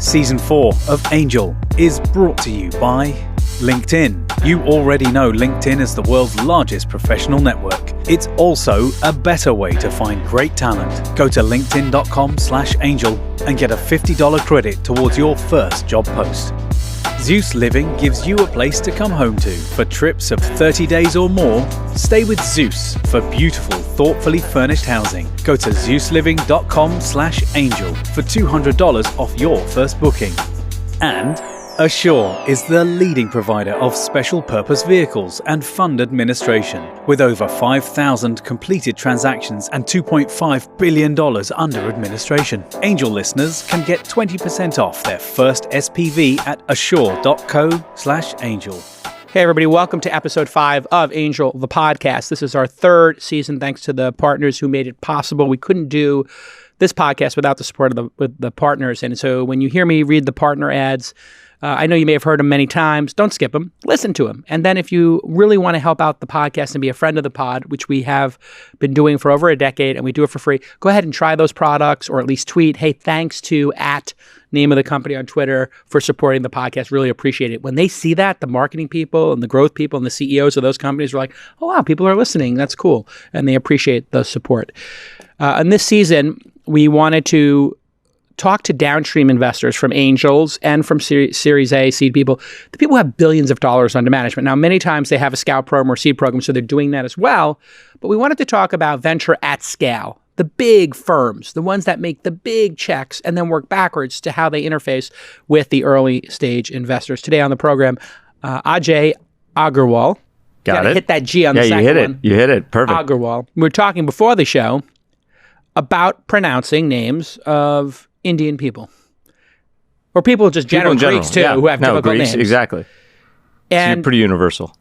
Season 4 of Angel is brought to you by LinkedIn. You already know LinkedIn is the world's largest professional network. It's also a better way to find great talent. Go to linkedin.com/angel and get a $50 credit towards your first job post. Zeus Living gives you a place to come home to. For trips of 30 days or more, stay with Zeus for beautiful, thoughtfully furnished housing. Go to ZeusLiving.com/angel for $200 off your first booking. And Assure is the leading provider of special purpose vehicles and fund administration. With over 5,000 completed transactions and $2.5 billion under administration. Angel listeners can get 20% off their first SPV at assure.co/angel. Hey, everybody. Welcome to episode 5 of Angel, the podcast. This is our third season, thanks to the partners who made it possible. We couldn't do this podcast without the support of the partners. And so when you hear me read the partner ads, I know you may have heard them many times. Don't skip them. Listen to them. And then if you really want to help out the podcast and be a friend of the pod, which we have been doing for over a decade and we do it for free, go ahead and try those products or at least tweet, hey, thanks to @name of the company on Twitter for supporting the podcast. Really appreciate it. When they see that, the marketing people and the growth people and the CEOs of those companies are like, oh, wow, people are listening. That's cool. And they appreciate the support. In this season, we wanted to talk to downstream investors from angels and from Series A seed people, the people who have billions of dollars under management. Now, many times they have a scout program or seed program, so they're doing that as well. But we wanted to talk about venture at scale, the big firms, the ones that make the big checks and then work backwards to how they interface with the early stage investors. Today on the program, Ajay Agarwal. Got it. Hit that G on the second one. You hit it. Perfect. Agarwal. We were talking before the show about pronouncing names of Indian people. Or people just general Greeks too, who have difficult names. Exactly. And it's pretty universal.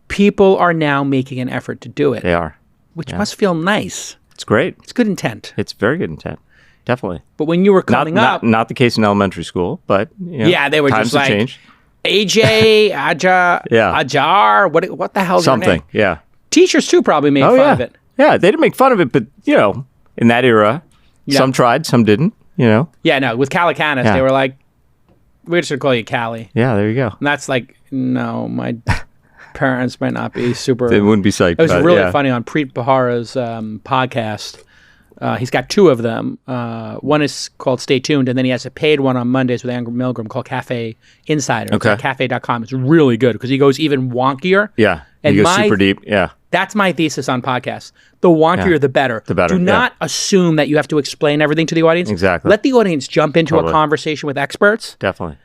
People are now making an effort to do it. They are. Which must feel nice. It's great. It's good intent. It's very good intent. Definitely. But when you were coming up... Not the case in elementary school, but they were times just like, changed. AJ, Ajar, what the hell's something, your name? Yeah. Teachers too probably made fun of it. Yeah, they didn't make fun of it, but, in that era, some tried, some didn't. Yeah, no. With Calicanis, they were like, we're just going to call you Cali. Yeah, there you go. And that's like, no, my parents might not be super... They wouldn't be psyched. It was really funny on Preet Bharara's podcast. He's got 2 of them. One is called Stay Tuned, and then he has a paid one on Mondays with Andrew Milgram called Cafe Insider. Okay. It's cafe.com. It's really good because he goes even wonkier. Yeah, he goes super deep. Yeah. That's my thesis on podcasts. The wonkier, the better. The better. Do not assume that you have to explain everything to the audience. Exactly. Let the audience jump into a conversation with experts. Definitely.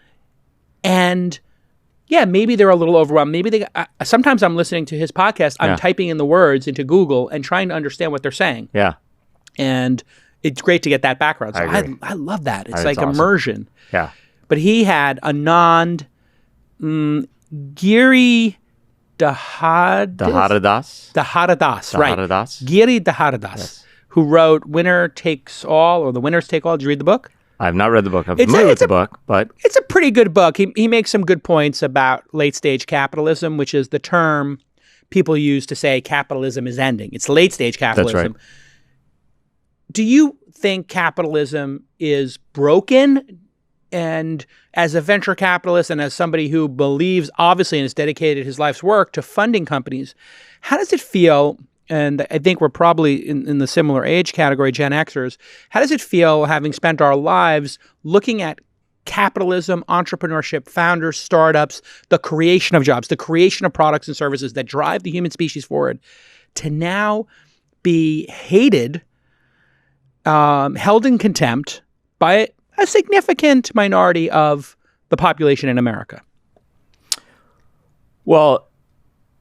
And maybe they're a little overwhelmed. Maybe sometimes I'm listening to his podcast. I'm typing in the words into Google and trying to understand what they're saying. Yeah. And it's great to get that background. So I love that. It's like awesome. Immersion. Yeah. But he had Anand Giri Dahadadas, right? Giri Dahadadas, who wrote Winner Takes All or The Winners Take All. Did you read the book? I have not read the book. I'm familiar with the book, but... It's a pretty good book. He makes some good points about late-stage capitalism, which is the term people use to say capitalism is ending. It's late-stage capitalism. That's right. Do you think capitalism is broken? And as a venture capitalist and as somebody who believes, obviously, and has dedicated his life's work to funding companies, how does it feel, and I think we're probably in the similar age category, Gen Xers, how does it feel having spent our lives looking at capitalism, entrepreneurship, founders, startups, the creation of jobs, the creation of products and services that drive the human species forward, to now be hated, held in contempt by a significant minority of the population in America? Well,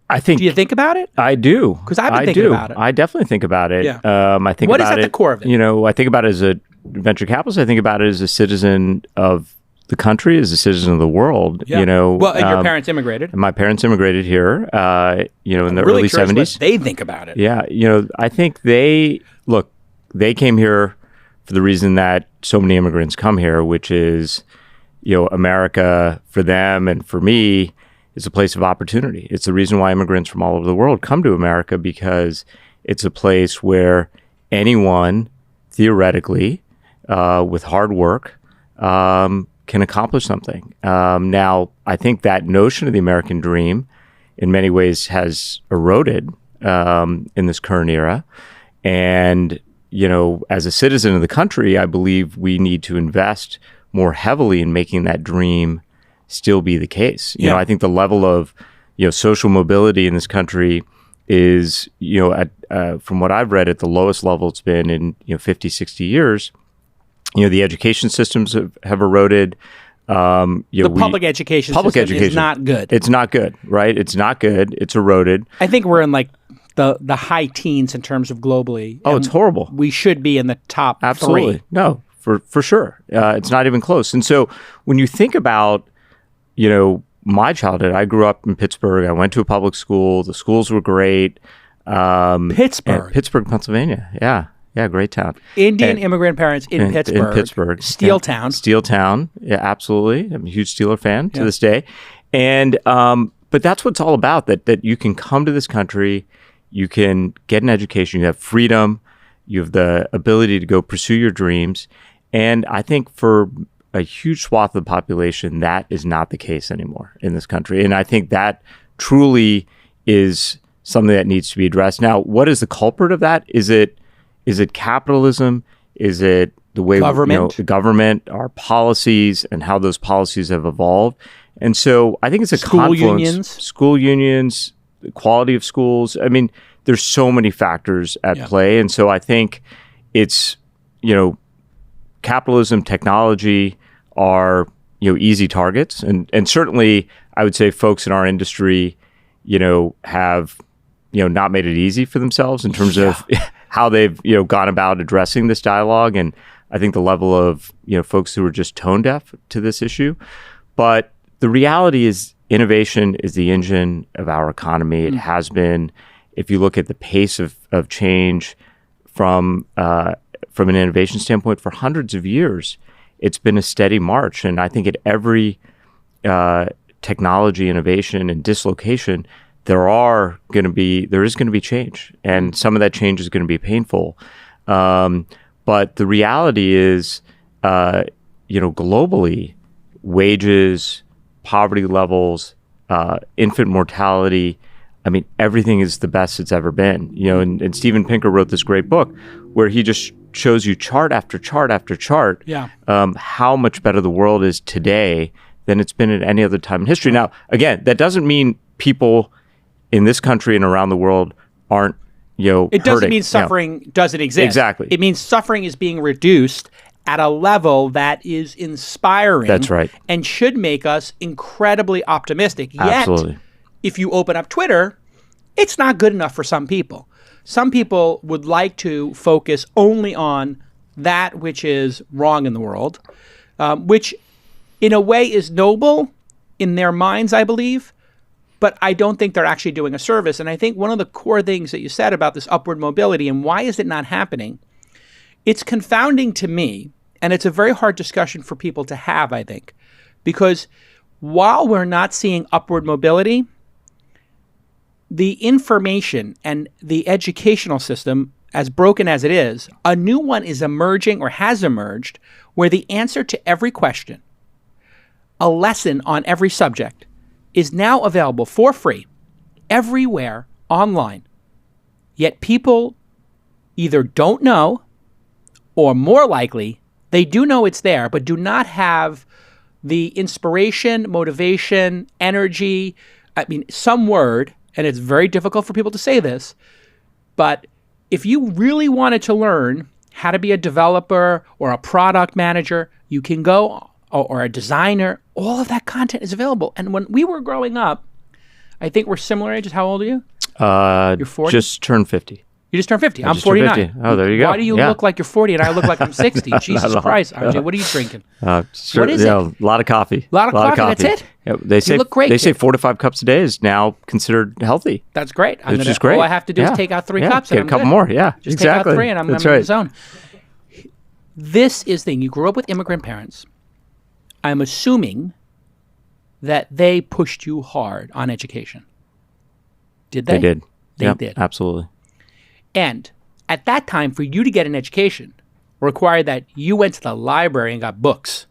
I think... Do you think about it? I do. Because I've been thinking about it. I definitely think about it. Yeah. I think what about is at the core of it? I think about it as a venture capitalist. I think about it as a citizen of the country, as a citizen of the world. Yeah. Well, and your parents immigrated. And my parents immigrated here, in the early 70s. What they think about it. Yeah. I think they came here for the reason that so many immigrants come here, which is, America for them and for me is a place of opportunity. It's the reason why immigrants from all over the world come to America, because it's a place where anyone, theoretically, with hard work, can can accomplish something. Now, I think that notion of the American dream in many ways has eroded in this current era. And, as a citizen of the country, I believe we need to invest more heavily in making that dream still be the case. I think the level of, social mobility in this country is, from what I've read, at the lowest level it's been in, 50, 60 years. The education systems have eroded. Public education system is not good. It's not good, right? It's not good. It's eroded. I think we're in like the high teens in terms of globally. Oh, it's horrible. We should be in the top Absolutely. 3. No, for sure. It's not even close. And so when you think about, my childhood, I grew up in Pittsburgh. I went to a public school. The schools were great. Pittsburgh, Pennsylvania. Yeah, great town. Indian immigrant parents in Pittsburgh. Steel Town. Steel Town. Yeah, absolutely. I'm a huge Steeler fan to this day. And but that's what it's all about, that you can come to this country, you can get an education, you have freedom, you have the ability to go pursue your dreams. And I think for a huge swath of the population, that is not the case anymore in this country. And I think that truly is something that needs to be addressed. Now, what is the culprit of that? Is it capitalism? Is it the way the government, our policies, and how those policies have evolved? And so I think it's a confluence. School unions, the quality of schools. I mean, there's so many factors at play. And so I think it's, capitalism, technology are, easy targets. And certainly I would say folks in our industry, have, not made it easy for themselves in terms of how they've, gone about addressing this dialogue. And I think the level of, folks who are just tone deaf to this issue. But the reality is innovation is the engine of our economy. It has been. If you look at the pace of change from an innovation standpoint for hundreds of years, it's been a steady march. And I think at every technology innovation and dislocation, there is going to be change, and some of that change is going to be painful. But the reality is, globally, wages, poverty levels, infant mortality, I mean, everything is the best it's ever been. And Steven Pinker wrote this great book where he just shows you chart after chart after chart how much better the world is today than it's been at any other time in history. Now, again, that doesn't mean people in this country and around the world aren't, it doesn't mean suffering doesn't exist. Exactly. It means suffering is being reduced at a level that is inspiring. That's right. And should make us incredibly optimistic. Absolutely. Yet, if you open up Twitter, it's not good enough for some people. Some people would like to focus only on that which is wrong in the world, which in a way is noble in their minds, I believe. But I don't think they're actually doing a service. And I think one of the core things that you said about this upward mobility and why is it not happening, it's confounding to me, and it's a very hard discussion for people to have, I think, because while we're not seeing upward mobility, the information and the educational system, as broken as it is, a new one is emerging or has emerged where the answer to every question, a lesson on every subject, is now available for free everywhere online. Yet people either don't know, or more likely, they do know it's there, but do not have the inspiration, motivation, energy, some word, and it's very difficult for people to say this, but if you really wanted to learn how to be a developer or a product manager, you can go, or a designer, all of that content is available. And when we were growing up, I think we're similar ages. How old are you? You're 40? Just turned 50. You just turned 50. I'm 49. 50. Oh, there you go. Why do you look like you're 40 and I look like I'm 60? Jesus Christ, Ajay, what are you drinking? What is it? A lot of coffee. A lot of coffee, that's it? Yeah, they say, you look great. They say 4 to 5 cups a day is now considered healthy. That's great. Which is great. All I have to do is take out 3 cups and get I'm a couple good. more, yeah. Just exactly. take out 3 and I'm in the zone. This is the thing. You grew up with immigrant parents. I'm assuming that they pushed you hard on education. Did they? They did. They did. Absolutely. And at that time, for you to get an education, required that you went to the library and got books.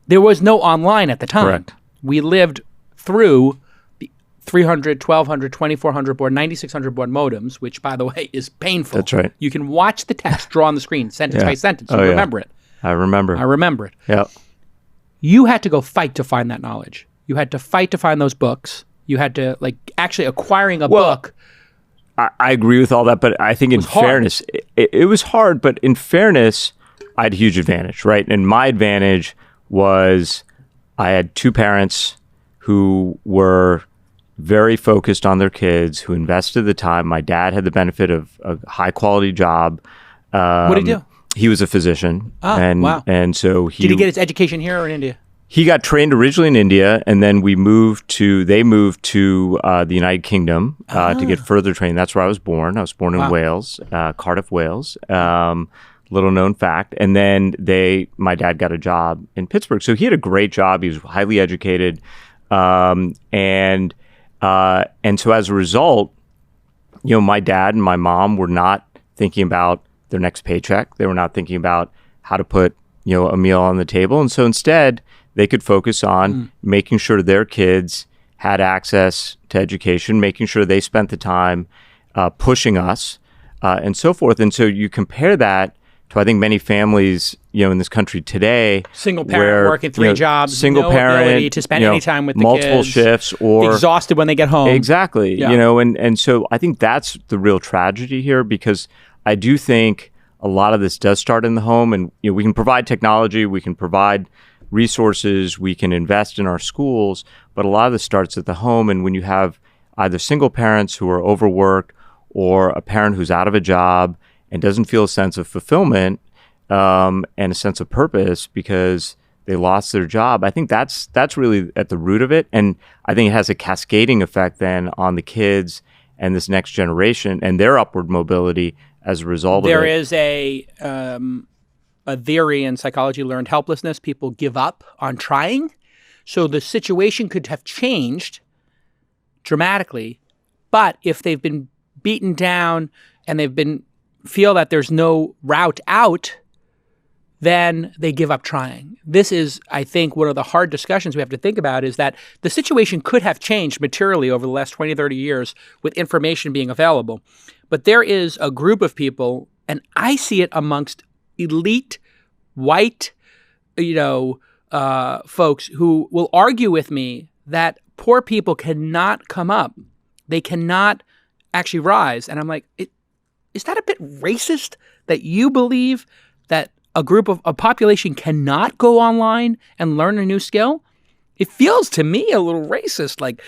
there was no online at the time. Correct. We lived through the 300, 1200, 2400 baud, 9600 baud modems, which, by the way, is painful. That's right. You can watch the text draw on the screen, sentence by sentence. You remember it. I remember. I remember it. Yeah. You had to go fight to find that knowledge. You had to fight to find those books. You had to, actually acquiring a book. I agree with all that, but I think in fairness, it was hard, but in fairness, I had a huge advantage, right? And my advantage was I had two parents who were very focused on their kids, who invested the time. My dad had the benefit of a high-quality job. What did he do? He was a physician. Wow. And so Did he get his education here or in India? He got trained originally in India, and then they moved to the United Kingdom to get further training. That's where I was born. I was born in Wales, Cardiff, Wales. Little known fact. And then my dad got a job in Pittsburgh. So he had a great job. He was highly educated. And so as a result, my dad and my mom were not thinking about their next paycheck. They were not thinking about how to put, a meal on the table. And so instead, they could focus on making sure their kids had access to education, making sure they spent the time pushing us, and so forth. And so you compare that to, I think, many families, in this country today. Single parent working three jobs, single parent, ability to spend any time with the multiple kids, shifts, or exhausted when they get home. Exactly. Yeah. And so I think that's the real tragedy here, because I do think a lot of this does start in the home, and we can provide technology, we can provide resources, we can invest in our schools, but a lot of this starts at the home. And when you have either single parents who are overworked, or a parent who's out of a job and doesn't feel a sense of fulfillment and a sense of purpose because they lost their job, I think that's really at the root of it. And I think it has a cascading effect then on the kids and this next generation and their upward mobility as a result of it. There is a theory in psychology, learned helplessness. People give up on trying. So the situation could have changed dramatically, but if they've been beaten down and feel that there's no route out, then they give up trying. This is, I think, one of the hard discussions we have to think about, is that the situation could have changed materially over the last 20, 30 years with information being available. But there is a group of people, and I see it amongst elite, white, folks who will argue with me that poor people cannot come up. They cannot actually rise. And I'm like, is that a bit racist that you believe that a population cannot go online and learn a new skill? It feels to me a little racist. Like,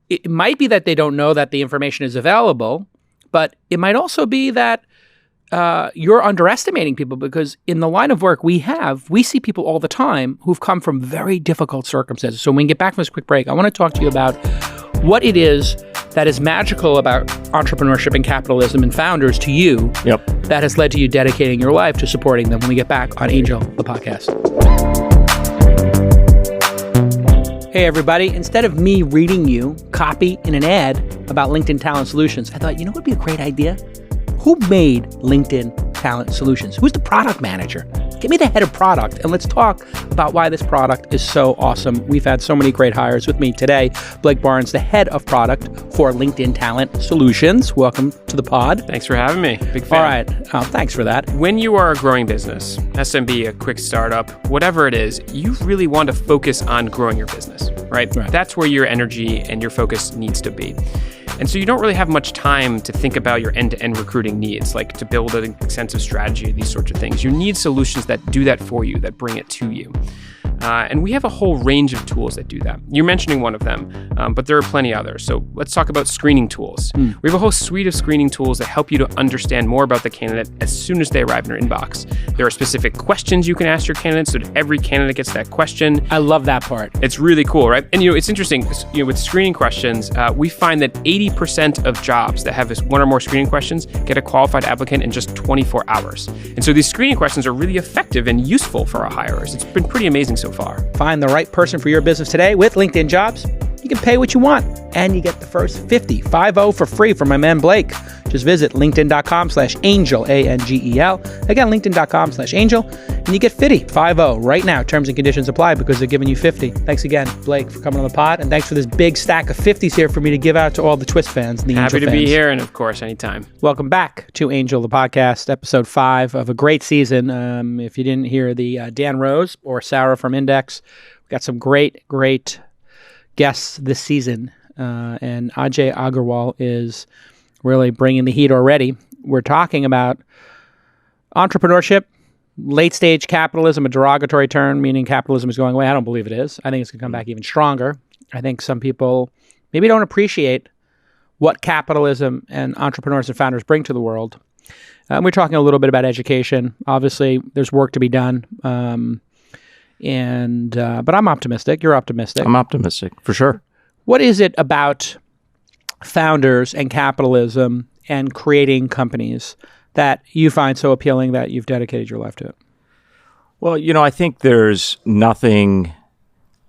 it might be that they don't know that the information is available, but it might also be that you're underestimating people, because in the line of work we see people all the time who've come from very difficult circumstances. So when we get back from this quick break, I want to talk to you about what it is that is magical about entrepreneurship and capitalism and founders to you that has led to you dedicating your life to supporting them, when we get back on Angel, the podcast. Hey, everybody. Instead of me reading you copy in an ad about LinkedIn Talent Solutions, I thought, what would be a great idea? Who made LinkedIn Talent Solutions? Who's the product manager? Get me the head of product, and let's talk about why this product is so awesome. We've had so many great hires. With me today, Blake Barnes, the head of product for LinkedIn Talent Solutions. Welcome to the pod. Thanks for having me. Big fan. All right. Thanks for that. When you are a growing business, SMB, a quick startup, whatever it is, you really want to focus on growing your business, right? That's where your energy and your focus needs to be. And so you don't really have much time to think about your end-to-end recruiting needs, like to build an extensive strategy, these sorts of things. You need solutions that do that for you, that bring it to you. And we have a whole range of tools that do that. You're mentioning one of them, but there are plenty others. So let's talk about screening tools. We have a whole suite of screening tools that help you to understand more about the candidate as soon as they arrive in your inbox. There are specific questions you can ask your candidate, so that every candidate gets that question. I love that part. It's really cool, right? And it's interesting, with screening questions, we find that 80% of jobs that have one or more screening questions get a qualified applicant in just 24 hours. And so these screening questions are really effective and useful for our hirers. It's been pretty amazing so far. Find the right person for your business today with LinkedIn Jobs. You can pay what you want, and you get the first 50 for free from my man Blake. Just visit linkedin.com/angel, ANGEL. Again, linkedin.com/angel, and you get 50 right now. Terms and conditions apply because they're giving you 50. Thanks again, Blake, for coming on the pod, and thanks for this big stack of 50s here for me to give out to all the Twist fans and the Angel fans. Happy to be here, and of course, anytime. Welcome back to Angel, the podcast, episode 5 of a great season. If you didn't hear the Dan Rose or Sarah from Index, we got some great guests this season, and Ajay Agarwal is really bringing the heat already. We're talking about entrepreneurship, late-stage capitalism, a derogatory term, meaning capitalism is going away. I don't believe it is. I think it's going to come back even stronger. I think some people maybe don't appreciate what capitalism and entrepreneurs and founders bring to the world. We're talking a little bit about education. Obviously, there's work to be done. But I'm optimistic. You're optimistic. I'm optimistic, for sure. What is it about founders and capitalism and creating companies that you find so appealing that you've dedicated your life to it? Well, I think there's nothing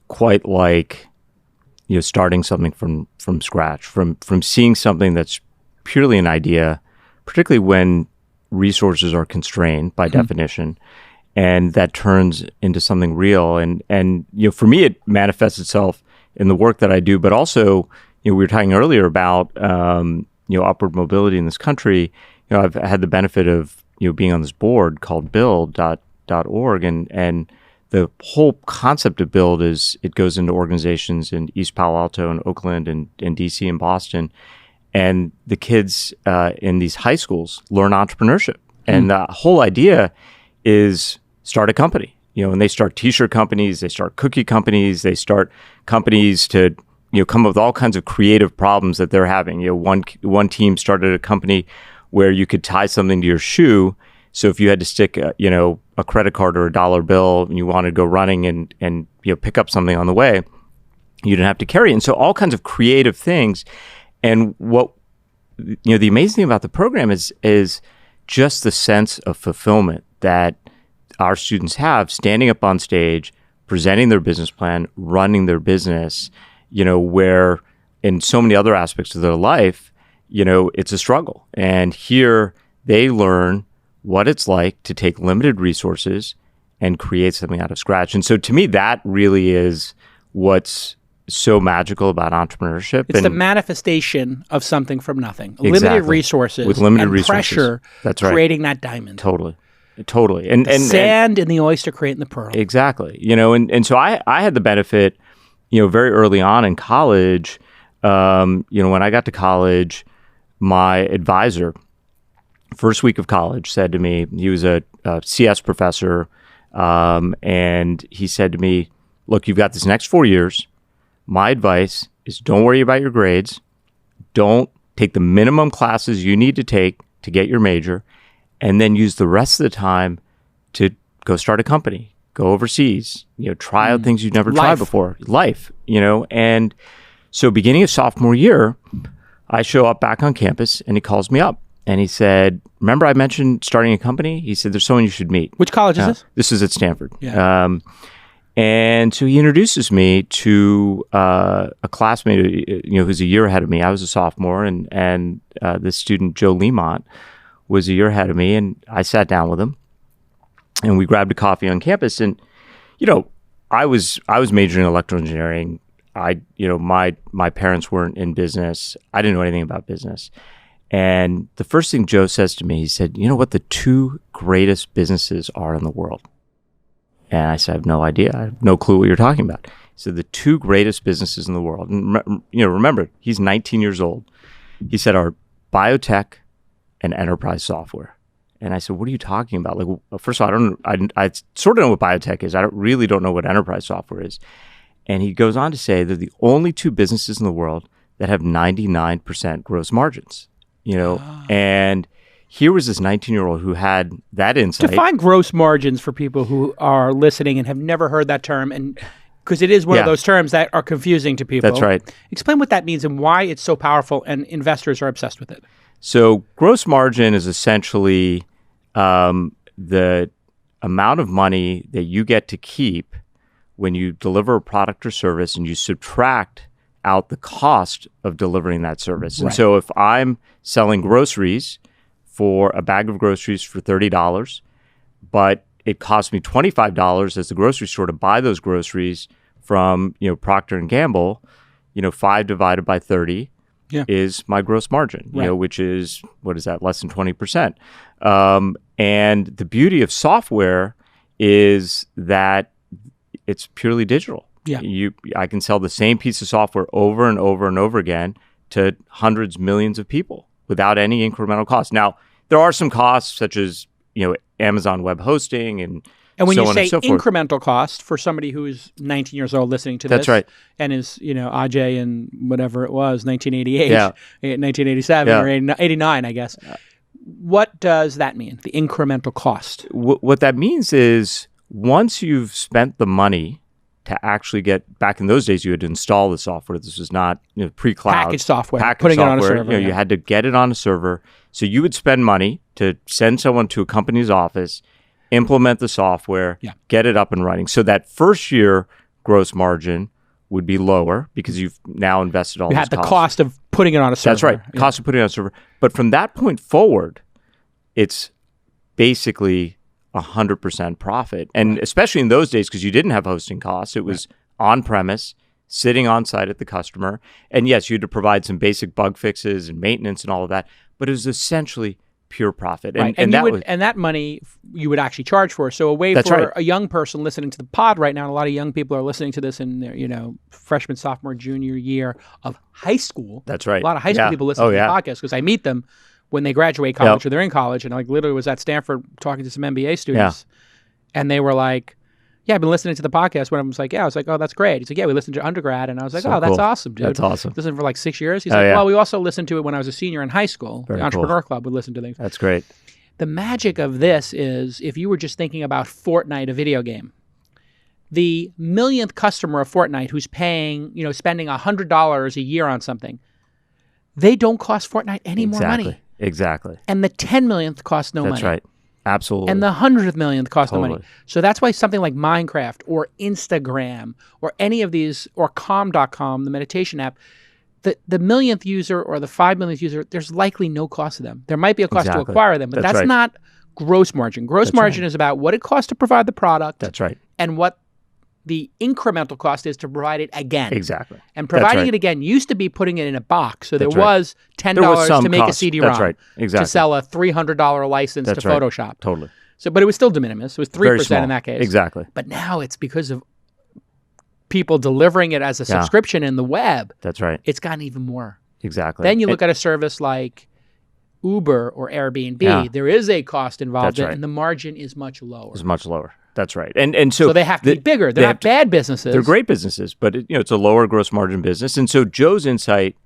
quite like, starting something from scratch, from seeing something that's purely an idea, particularly when resources are constrained by definition, and that turns into something real. And for me, it manifests itself in the work that I do, but also, we were talking earlier about, upward mobility in this country. I've had the benefit of, being on this board called build.org, and the whole concept of Build is it goes into organizations in East Palo Alto and Oakland and DC and Boston, and the kids in these high schools learn entrepreneurship. And the whole idea is start a company, and they start t-shirt companies, they start cookie companies, they start companies to come up with all kinds of creative problems that they're having. One team started a company where you could tie something to your shoe. So if you had to stick, a credit card or a dollar bill and you wanted to go running and pick up something on the way, you didn't have to carry it. And so all kinds of creative things. And what, the amazing thing about the program is just the sense of fulfillment that our students have standing up on stage, presenting their business plan, running their business, where in so many other aspects of their life, it's a struggle. And here they learn what it's like to take limited resources and create something out of scratch. And so to me, that really is what's so magical about entrepreneurship. It's the manifestation of something from nothing. Exactly. Limited resources with limited and resources. Pressure. That's right. Creating that diamond. Totally. And sand in the oyster creating the pearl. Exactly. And so I had the benefit, very early on in college, when I got to college, my advisor, first week of college, said to me, he was a CS professor, and he said to me, look, you've got this next 4 years. My advice is don't worry about your grades. Don't take the minimum classes you need to take to get your major, and then use the rest of the time to go start a company. Go overseas, try out things you've never tried before. Life, And so beginning of sophomore year, I show up back on campus and he calls me up and he said, remember I mentioned starting a company? He said, there's someone you should meet. Which college is this? This is at Stanford. Yeah. And so he introduces me to a classmate, who's a year ahead of me. I was a sophomore and this student, Joe Lemont, was a year ahead of me. And I sat down with him. And we grabbed a coffee on campus, and I was majoring in electrical engineering. My parents weren't in business. I didn't know anything about business. And the first thing Joe says to me, he said, "You know what the 2 greatest businesses are in the world?" And I said, "I have no idea. I have no clue what you're talking about." He said, "The 2 greatest businesses in the world." And remember, he's 19 years old. He said, "Are biotech and enterprise software." And I said, what are you talking about? Like, well, first of all, I sort of know what biotech is. I really don't know what enterprise software is. And he goes on to say they're the only 2 businesses in the world that have 99% gross margins, and here was this 19-year-old who had that insight. Define gross margins for people who are listening and have never heard that term, and because it is one of those terms that are confusing to people. That's right. Explain what that means and why it's so powerful and investors are obsessed with it. So gross margin is essentially the amount of money that you get to keep when you deliver a product or service and you subtract out the cost of delivering that service. And Right. so if I'm selling groceries for a bag of groceries for $30, but it costs me $25 as the grocery store to buy those groceries from, Procter & Gamble, 5 divided by 30 is my gross margin, Right. Which is, what is that, less than 20%. And the beauty of software is that it's purely digital. Yeah. I can sell the same piece of software over and over and over again to hundreds, millions of people without any incremental cost. Now, there are some costs such as, Amazon web hosting and when so you on say and so forth. incremental cost for somebody who's 19 years old listening to this, That's right. and is Ajay in whatever it was, 1988, Yeah. 1987 Yeah. or 89, I guess. What does that mean? The incremental cost. What that means is once you've spent the money to actually get, back in those days, you had to install the software. This was not pre-cloud. Package software, Package putting software. it on a server. You had to get it on a server. So you would spend money to send someone to a company's office, implement the software, get it up and running. So that first year gross margin would be lower because you've now invested all You this had the cost. cost of putting it on a server. That's right. Yeah. Cost of putting it on a server. But from that point forward, it's basically 100% profit. And especially in those days, because you didn't have hosting costs, it was on-premise, sitting on site at the customer. And yes, you had to provide some basic bug fixes and maintenance and all of that, but it was essentially pure profit. Right. And that money you would actually charge for. So a way That's for right. a young person listening to the pod right now, and a lot of young people are listening to this in their, freshman, sophomore, junior year of high school. That's right. A lot of high school people listen to the podcast because I meet them when they graduate college or they're in college. And I literally was at Stanford talking to some MBA students and they were like, yeah, I've been listening to the podcast. When I was like, I was like, oh, that's great. He's like, yeah, we listened to undergrad. And I was like, So oh, that's cool. awesome, dude. That's awesome. Listened for like 6 years. He's like, well, we also listened to it when I was a senior in high school. Very The Entrepreneur cool. Club would listen to things. That's great. The magic of this is if you were just thinking about Fortnite, a video game, the millionth customer of Fortnite who's paying, spending $100 a year on something, they don't cost Fortnite any more money. Exactly. And the 10 millionth costs no money. That's right. Absolutely. And the 100th millionth costs no money. Totally. So that's why something like Minecraft or Instagram or any of these, or Calm.com, the meditation app, the millionth user or the 5 millionth user, there's likely no cost to them. There might be a cost to acquire them, but that's right. not gross margin. Gross margin is about what it costs to provide the product. That's right. And what the incremental cost is to provide it again. Exactly. And providing right. it again used to be putting it in a box. So there That's right. was $10 There was some to make cost. a CD-ROM. That's right. Exactly. To sell a $300 license That's to right. Photoshop. Totally. So, but it was still de minimis. It was 3% in that case. Exactly. But now it's because of people delivering it as a subscription in the web. That's right. It's gotten even more. Exactly. Then you look at a service like Uber or Airbnb. Yeah. There is a cost involved That's in it, right. and the margin is much lower. It's much lower. That's right. And so they have to be bigger. They're not bad businesses. They're great businesses, but it's a lower gross margin business. And so Joe's insight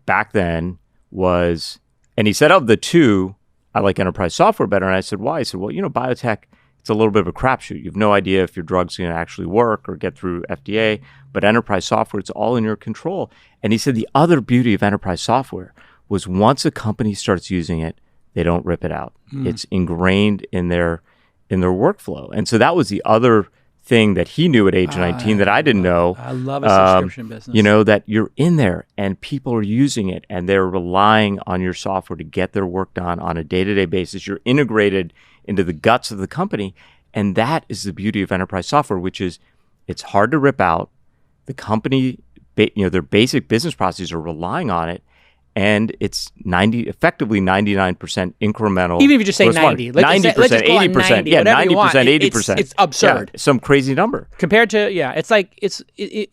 back then was, and he said, of the two, I like enterprise software better. And I said, why? He said, well, biotech, it's a little bit of a crapshoot. You have no idea if your drug's going to actually work or get through FDA, but enterprise software, it's all in your control. And he said the other beauty of enterprise software was once a company starts using it, they don't rip it out. It's ingrained in their workflow. And so that was the other thing that he knew at age 19 that I didn't know. I love a subscription business. That you're in there and people are using it and they're relying on your software to get their work done on a day-to-day basis. You're integrated into the guts of the company. And that is the beauty of enterprise software, which is it's hard to rip out. The company, their basic business processes are relying on it. And it's effectively 99% incremental. Even if you just say gross 90, margin. 90%, 80%. Yeah, 90%, 80%. It's absurd. Yeah, some crazy number. Compared to, it's like,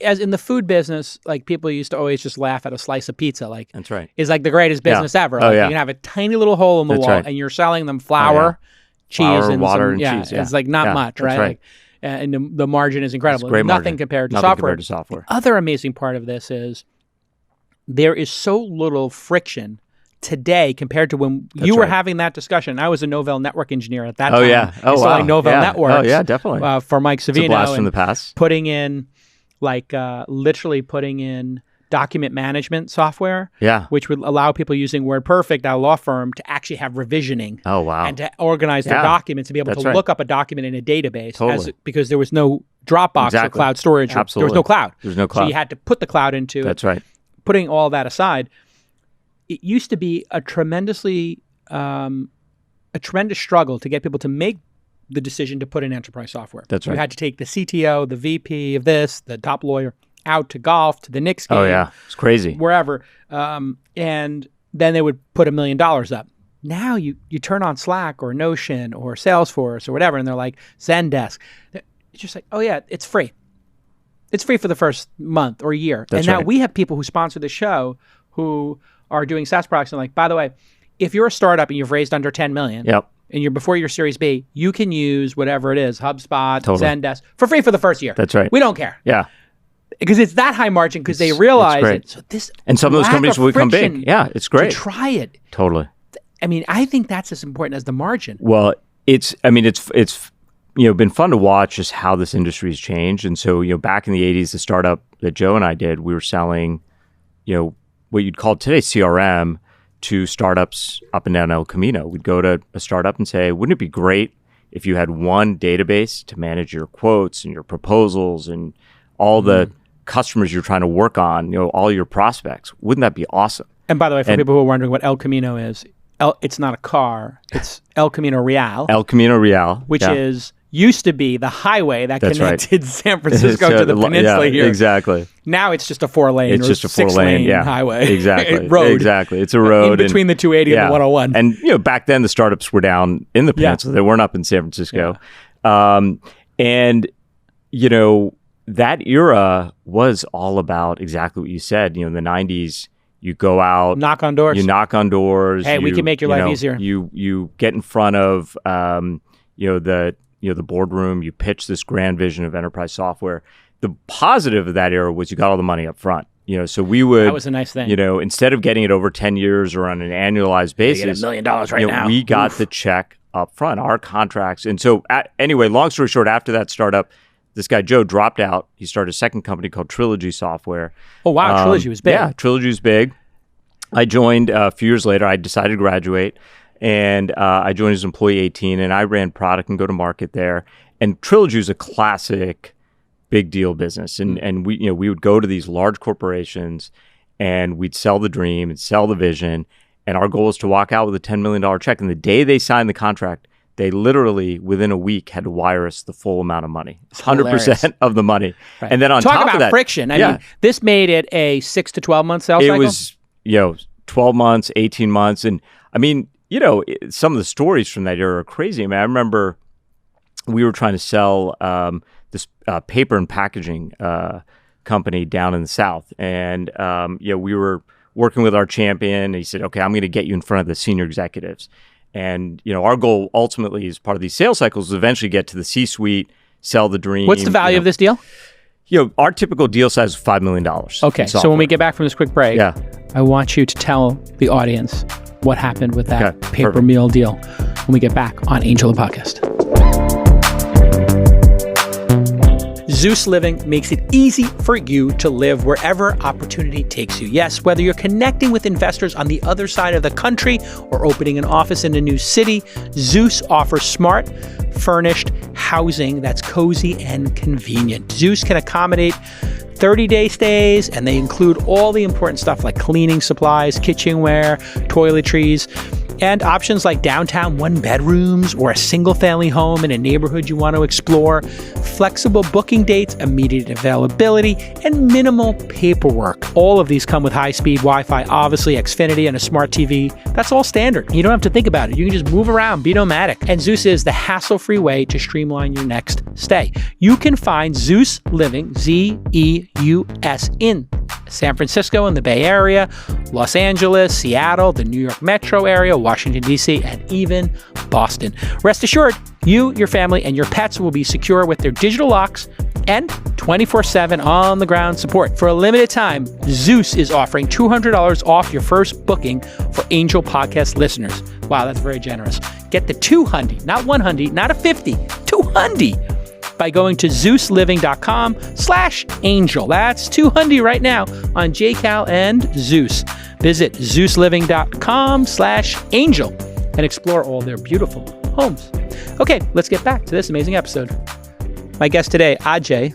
as in the food business, like people used to always just laugh at a slice of pizza. Like, that's right. Is like the greatest business ever. Like, you can have a tiny little hole in the wall and you're selling them flour, cheese, and water, and cheese. Yeah. It's like not much, right? Right. Like, and the margin is incredible. Great Nothing margin. compared to Nothing software. compared to software. The other amazing part of this is there is so little friction today compared to when you were having that discussion. I was a Novell network engineer at that time. Installing Novell networks. Oh, yeah, definitely. For Mike Savino. It's a blast from the past. Putting in, literally putting in document management software. Yeah. Which would allow people using WordPerfect at a law firm to actually have revisioning. Oh, wow. And to organize their documents and be able to look up a document in a database. Totally. Because there was no Dropbox or cloud storage. Absolutely. There was no cloud. There's no cloud. So you had to put the cloud into That's right. putting all that aside, it used to be a tremendous struggle to get people to make the decision to put in enterprise software. That's right. You had to take the CTO, the VP of this, the top lawyer out to golf, to the Knicks game. Oh, yeah. It's crazy. Wherever. And then they would put $1 million up. Now you turn on Slack or Notion or Salesforce or whatever, and they're like, Zendesk. It's just like, oh, yeah, it's free. It's free for the first month or year. That's and now right. we have people who sponsor the show who are doing SaaS products and like, by the way, if you're a startup and you've raised under 10 million, Yep. and you're before your Series B, you can use whatever it is, HubSpot, Totally. Zendesk, for free for the first year. That's right. We don't care. Yeah. Because it's that high margin because they realize great. it. So this And some of those lack companies will become friction big. Yeah, it's great. To try it. Totally. I mean, I think that's as important as the margin. Well, it's been fun to watch just how this industry has changed. And so, back in the 80s, the startup that Joe and I did, we were selling, what you'd call today CRM to startups up and down El Camino. We'd go to a startup and say, wouldn't it be great if you had one database to manage your quotes and your proposals and all the customers you're trying to work on, all your prospects? Wouldn't that be awesome? And by the way, for people who are wondering what El Camino is, it's not a car. It's El Camino Real. El Camino Real. Which used to be the highway that That's connected San Francisco to the peninsula here. Exactly. Now it's just a 4-lane It's or just a 6-lane yeah. highway. Exactly. road. Exactly. It's a road. In between the 280 and the 101. And, back then the startups were down in the peninsula. They weren't up in San Francisco. Yeah. That era was all about exactly what you said. In the 90s, you go out, knock on doors. You knock on doors. Hey, we can make your life easier. You get in front of the boardroom. You pitch this grand vision of enterprise software. The positive of that era was you got all the money up front. So we would. That was a nice thing. Instead of getting it over 10 years or on an annualized basis, you get $1 million right now. We got the check up front, our contracts. And so anyway, long story short, after that startup, this guy, Joe, dropped out. He started a second company called Trilogy Software. Oh, wow. Trilogy was big. Yeah, Trilogy was big. I joined a few years later. I decided to graduate, and I joined as employee 18, and I ran product and go-to-market there. And Trilogy is a classic big deal business. And we would go to these large corporations, and we'd sell the dream and sell the vision. And our goal was to walk out with a $10 million check. And the day they signed the contract, they literally, within a week, had to wire us the full amount of money, 100% of the money. Right. And then on top of that, friction. I mean, this made it a 6 to 12 month sales cycle. It was, 12 months, 18 months. And I mean, some of the stories from that era are crazy. I mean, I remember we were trying to sell this paper and packaging company down in the South. And, we were working with our champion. And he said, okay, I'm going to get you in front of the senior executives. And, our goal ultimately as part of these sales cycles is eventually get to the C-suite, sell the dream. What's the value of this deal? Our typical deal size is $5 million. Okay, so when we get back from this quick break, I want you to tell the audience what happened with that paper perfect. meal deal when we get back on Angel the Podcast. Zeus Living makes it easy for you to live wherever opportunity takes you. Yes, whether you're connecting with investors on the other side of the country or opening an office in a new city, Zeus offers smart, furnished housing that's cozy and convenient. Zeus can accommodate 30-day stays, and they include all the important stuff like cleaning supplies, kitchenware, toiletries, and options like downtown one-bedrooms or a single-family home in a neighborhood you want to explore, flexible booking dates, immediate availability, and minimal paperwork. All of these come with high-speed Wi-Fi, obviously Xfinity, and a smart TV. That's all standard. You don't have to think about it. You can just move around, be nomadic. And Zeus is the hassle-free way to streamline your next stay. You can find Zeus Living, Z-E-U-S, in San Francisco in the Bay Area, Los Angeles, Seattle, the New York metro area, Washington, D.C., and even Boston. Rest assured, you, your family, and your pets will be secure with their digital locks and 24/7 on-the-ground support. For a limited time, Zeus is offering $200 off your first booking for Angel Podcast listeners. Wow, that's very generous. Get the $200, not $100, not a $50, $200 by going to ZeusLiving.com/angel. That's $200 right now on JCal and Zeus. Visit ZeusLiving.com/angel and explore all their beautiful homes. Okay, let's get back to this amazing episode. My guest today, Ajay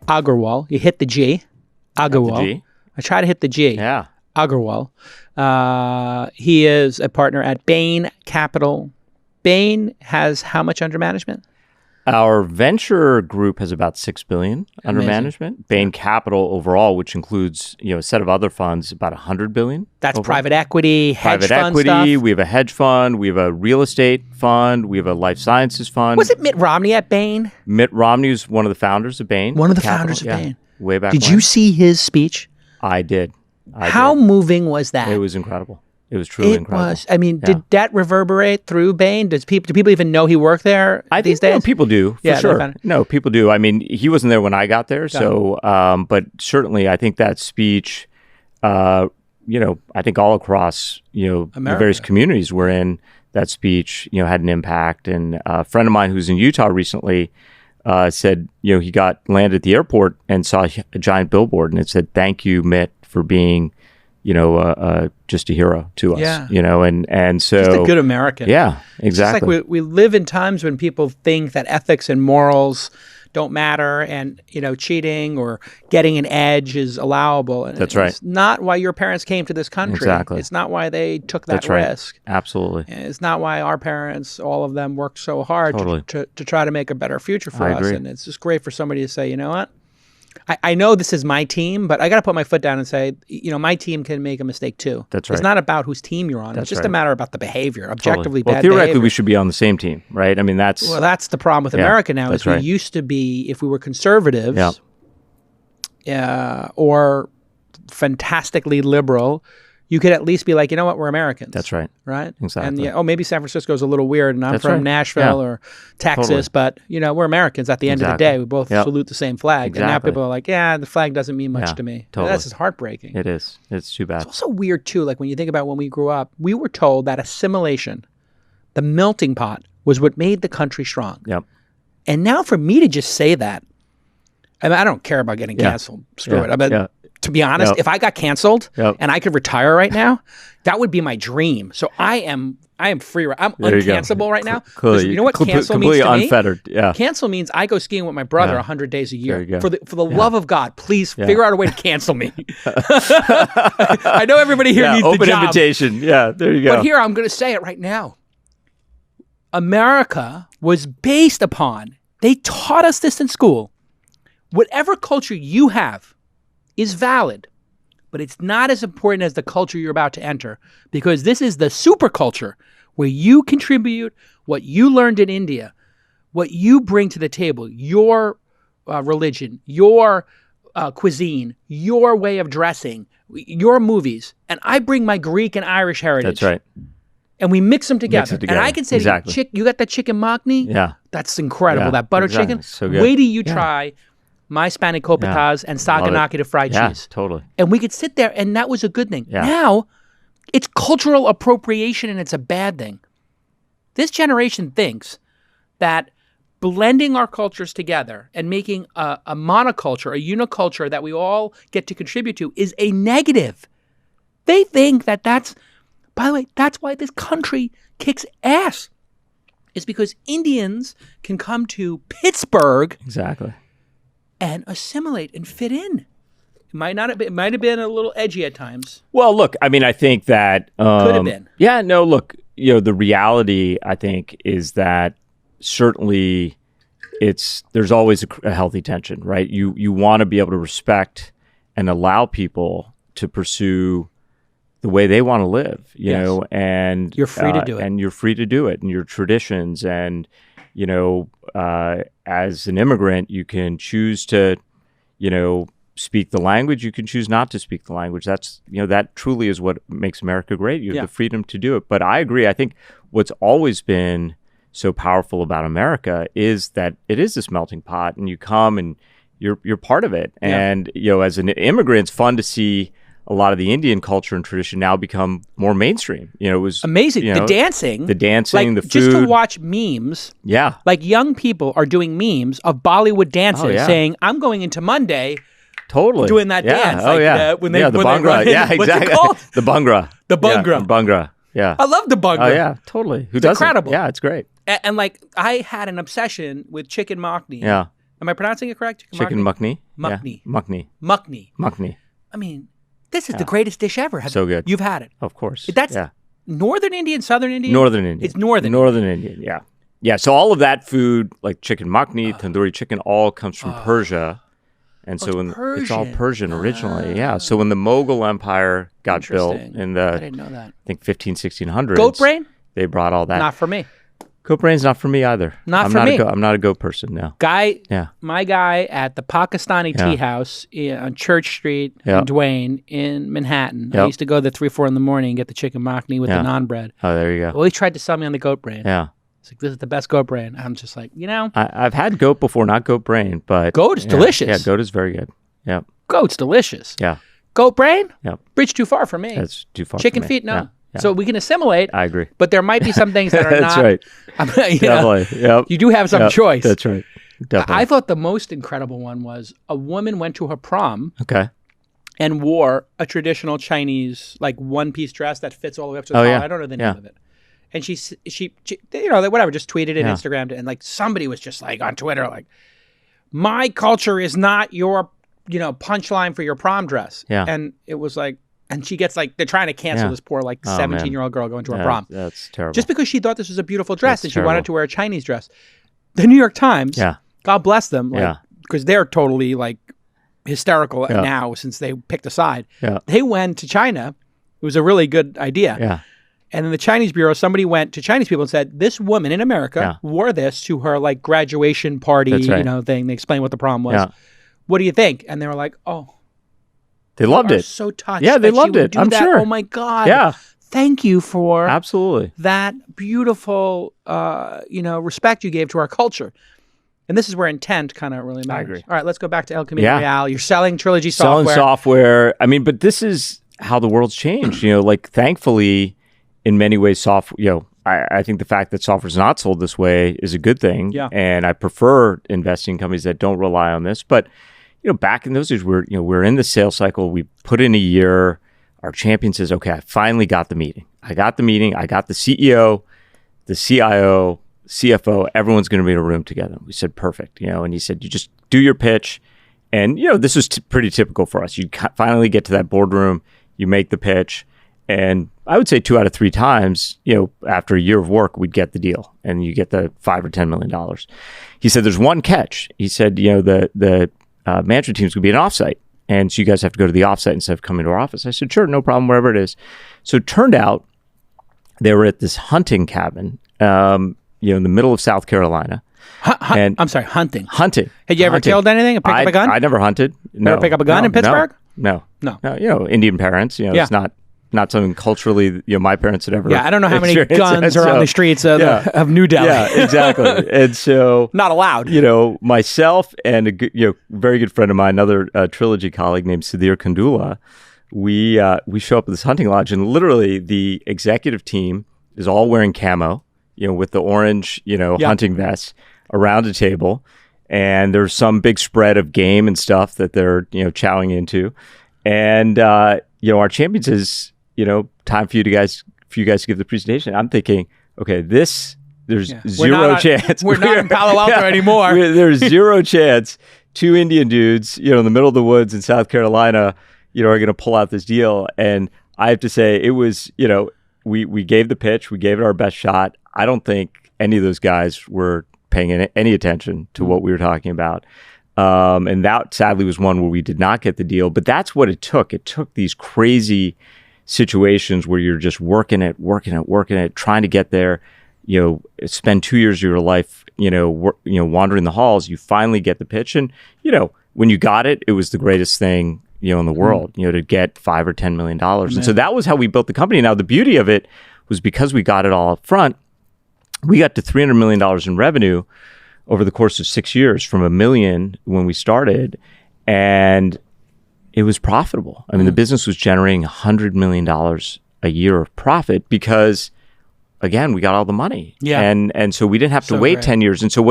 Agarwal. You hit the G. Agarwal. I try to hit the G. Yeah. Agarwal. He is a partner at Bain Capital. Bain has how much under management? Our venture group has about $6 billion under Amazing. management. Bain Capital overall, which includes a set of other funds, about $100 billion. That's overall. private equity, hedge Private fund equity. stuff. We have a hedge fund. We have a real estate fund. We have a life sciences fund. Was it Mitt Romney at Bain? Mitt Romney is one of the founders of Bain. One of the Capital. founders of Yeah. Bain. Way back Did when. you see his speech? I did. How moving was that? It was incredible. It was truly incredible. It was. I mean, Yeah. did that reverberate through Bain? Do people even know he worked there these days? No, people do, for Yeah, sure. No, people do. I mean, he wasn't there when I got there, but certainly I think that speech, I think all across, the various communities we're in, that speech, had an impact. And a friend of mine who's in Utah recently said, he got landed at the airport and saw a giant billboard and it said, "Thank you, Mitt, for being just a hero to us." Yeah. And so Just a good American. Yeah, exactly. It's like we live in times when people think that ethics and morals don't matter, and cheating or getting an edge is allowable. And That's right. It's not why your parents came to this country. Exactly. It's not why they took that That's right. risk. Absolutely. And it's not why our parents, all of them, worked so hard Totally. to try to make a better future for I us. agree. And it's just great for somebody to say, you know what? I know this is my team, but I got to put my foot down and say, my team can make a mistake too. That's right. It's not about whose team you're on. That's it's just right. a matter about the behavior, objectively Well, bad theoretically, behavior. we should be on the same team, right? I mean, that's That's the problem with America now. that's Is we right. used to be, if we were conservatives, or fantastically liberal, you could at least be like, you know what, we're Americans. That's right. Right? Exactly. And maybe San Francisco's a little weird, and I'm That's from right. Nashville Yeah. or Texas, Totally. but we're Americans. At the end of the Exactly. day, we both Yep. salute the same flag. And now Exactly. people are like, yeah, the flag doesn't mean much Yeah, to me. totally. That's just heartbreaking. It is. It's too bad. It's also weird too. Like when you think about when we grew up, we were told that assimilation, the melting pot, was what made the country strong. Yep. And now for me to just say that, I mean, I don't care about getting canceled. Screw Yeah. it. I mean, Yeah. to be honest, Yep. if I got canceled Yep. and I could retire right now, that would be my dream. So I am free. I'm There you go. uncancelable right now. Clearly, 'Cause you know what cancel completely means to me? unfettered. Yeah. Cancel means I go skiing with my brother Yeah. 100 days a There year. you go. For the love of God, please Yeah. figure out a way to cancel me. I know everybody here needs open the job. invitation. Yeah, there you go. But here, I'm going to say it right now. America was based upon, they taught us this in school. Whatever culture you have is valid, but it's not as important as the culture you're about to enter, because this is the super culture where you contribute what you learned in India, what you bring to the table, your religion, your cuisine, your way of dressing, your movies. And I bring my Greek and Irish heritage. That's right. And we mix them together. it together. And I can say, Exactly. to you, you got that chicken makni? Yeah. That's incredible. Yeah, That butter exactly. chicken. So good. Wait till you Yeah. try my Spanish copetas and saganaki to fried Yeah, cheese. totally. And we could sit there, and that was a good thing. Yeah. Now, it's cultural appropriation, and it's a bad thing. This generation thinks that blending our cultures together and making a monoculture, a uniculture that we all get to contribute to is a negative. They think that that's, by the way, that's why this country kicks ass. It's because Indians can come to Pittsburgh Exactly. and assimilate and fit in. It might have been a little edgy at times. Well, look, I mean, I think that Could have been. Yeah, no, look, the reality I think is that certainly there's always a healthy tension, right? You want to be able to respect and allow people to pursue the way they want to live, you Yes. know, and You're free to do it. and you're free to do it, and your traditions, and as an immigrant, you can choose to, speak the language. You can choose not to speak the language. That's that truly is what makes America great. You have the freedom to do it. But I agree. I think what's always been so powerful about America is that it is this melting pot, and you come and you're part of it. Yeah. And as an immigrant, it's fun to see a lot of the Indian culture and tradition now become more mainstream. It was Amazing. The dancing. the Like, food. just to watch memes. Yeah. Like, young people are doing memes of Bollywood dances Oh, yeah. saying, I'm going into Monday Totally. doing that yeah. dance. Oh, like, yeah. when they, the when Bhangra. They run in. Yeah, What's exactly. it called? The Bhangra. The Bhangra. Yeah, Bhangra. Yeah. I love the Bhangra. Oh, yeah. Totally. Who It's doesn't? incredible. Yeah, it's great. And like, I had an obsession with chicken makni. Yeah. Am I pronouncing it correct? Chicken makni? Makni. Yeah. Makni. Makni. Makni. I mean, This is the greatest dish ever. So good. You've had it. Of course. That's Northern Indian, Southern Indian? Northern Indian. It's Northern. Northern Indian, yeah. Yeah, so all of that food, like chicken makhni, tandoori chicken, all comes from Persia. And so it's all Persian originally, yeah. So when the Mughal Empire got built in the, I didn't know that. I think 1600s. Goat brain? They brought all that. Not for me. Goat brain's not for me either. I'm not a goat person, no. My guy at the Pakistani tea house on Church Street in Duane in Manhattan. I used to go there 3-4 in the morning and get the chicken makhni with the naan bread. Oh, there you go. Well, he tried to sell me on the goat brain. Yeah. It's like, this is the best goat brain. I'm just like, I've had goat before, not goat brain, but goat is delicious. Yeah, goat is very good. Yeah. Goat's delicious. Yeah. Goat brain? Yeah. Bridge too far for me. That's too far. Chicken for me. feet, no. Yeah. Yeah. So we can assimilate. I agree. But there might be some things that are That's not. right. Definitely. Yep. You do have some choice. That's right. Definitely. I thought the most incredible one was a woman went to her prom. Okay. And wore a traditional Chinese like one-piece dress that fits all the way up to the collar. I don't know the name of it. And she whatever, just tweeted it, Instagrammed it, and like somebody was just like on Twitter, like, my culture is not your, punchline for your prom dress. Yeah. And it was like, and she gets like, they're trying to cancel this poor like 17-year-old girl going to her prom. That's terrible. Just because she thought this was a beautiful dress and she wanted to wear a Chinese dress. The New York Times, God bless them, because they're totally like hysterical now since they picked a side. Yeah. They went to China. It was a really good idea. Yeah. And in the Chinese bureau, somebody went to Chinese people and said, this woman in America wore this to her like graduation party, thing. They explained what the problem was. Yeah. What do you think? And they were like, oh. They loved it. So touched. Yeah, they loved it. I'm sure. Oh my God. Yeah. Thank you for absolutely that beautiful, respect you gave to our culture. And this is where intent kind of really matters. I agree. All right, let's go back to El Camino Real. You're selling Trilogy Software. Selling software. I mean, but this is how the world's changed. Like thankfully, in many ways, I think the fact that software is not sold this way is a good thing. Yeah. And I prefer investing in companies that don't rely on this. But back in those days, we're in the sales cycle. We put in a year. Our champion says, "Okay, I finally got the meeting. I got the CEO, the CIO, CFO. Everyone's going to be in a room together." We said, "Perfect." And he said, "You just do your pitch." And this was pretty typical for us. You finally get to that boardroom. You make the pitch. And I would say 2 out of 3 times, after a year of work, we'd get the deal and you get the $5 or $10 million. He said, there's one catch. He said, the management team's going to be an offsite. And so you guys have to go to the offsite instead of coming to our office. I said, sure, no problem, wherever it is. So it turned out they were at this hunting cabin, in the middle of South Carolina. I'm sorry, hunting. Hunting. Had you ever killed anything and picked up a gun? I never hunted. No. Never pick up a gun in Pittsburgh? No. Indian parents, it's not something culturally, my parents had ever. Yeah, I don't know how many guns are on the streets of New Delhi. Yeah, exactly. And so not allowed. Myself and a very good friend of mine, another Trilogy colleague named Sudhir Kandula, we show up at this hunting lodge, and literally the executive team is all wearing camo, with the orange, hunting vests around a table, and there's some big spread of game and stuff that they're chowing into, and our champion says, time for you guys to give the presentation. I'm thinking, okay, there's zero chance. We're not in Palo Alto anymore. There's zero chance 2 Indian dudes, in the middle of the woods in South Carolina, are going to pull out this deal. And I have to say, it was, we gave the pitch, we gave it our best shot. I don't think any of those guys were paying any attention to what we were talking about. And that sadly was one where we did not get the deal, but that's what it took. It took these crazy situations where you're just working it, trying to get there, spend 2 years of your life, wandering the halls. You finally get the pitch. And, when you got it, it was the greatest thing, in the world, to get $5 or $10 million. And so that was how we built the company. Now, the beauty of it was because we got it all up front, we got to $300 million in revenue over the course of 6 years from $1 million when we started. And it was profitable. I mean, the business was generating $100 million a year of profit because, again, we got all the money. Yeah. And so we didn't have to wait 10 years. And so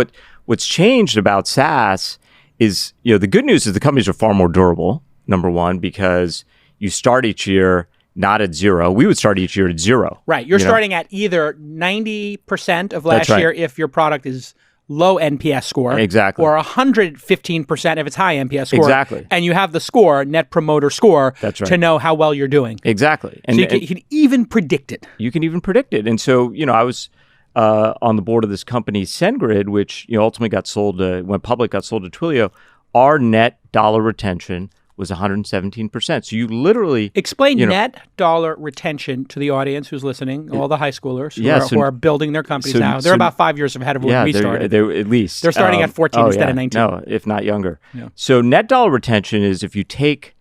what's changed about SaaS is, the good news is the companies are far more durable, number one, because you start each year not at zero. We would start each year at zero. Right. You're starting at either 90% of last year if your product is low NPS score. Exactly. Or 115% if it's high NPS score. Exactly. And you have the score, net promoter score, That's right. to know how well you're doing. Exactly. And so you can even predict it. You can even predict it. And so, I was on the board of this company, SendGrid, which ultimately went public, got sold to Twilio. Our net dollar retention was 117%. So you literally... Explain net dollar retention to the audience who's listening, all the high schoolers who are building their companies now. They're about 5 years ahead of when we started. They're at least. They're starting at 14 instead of 19. No, if not younger. Yeah. So net dollar retention is if you take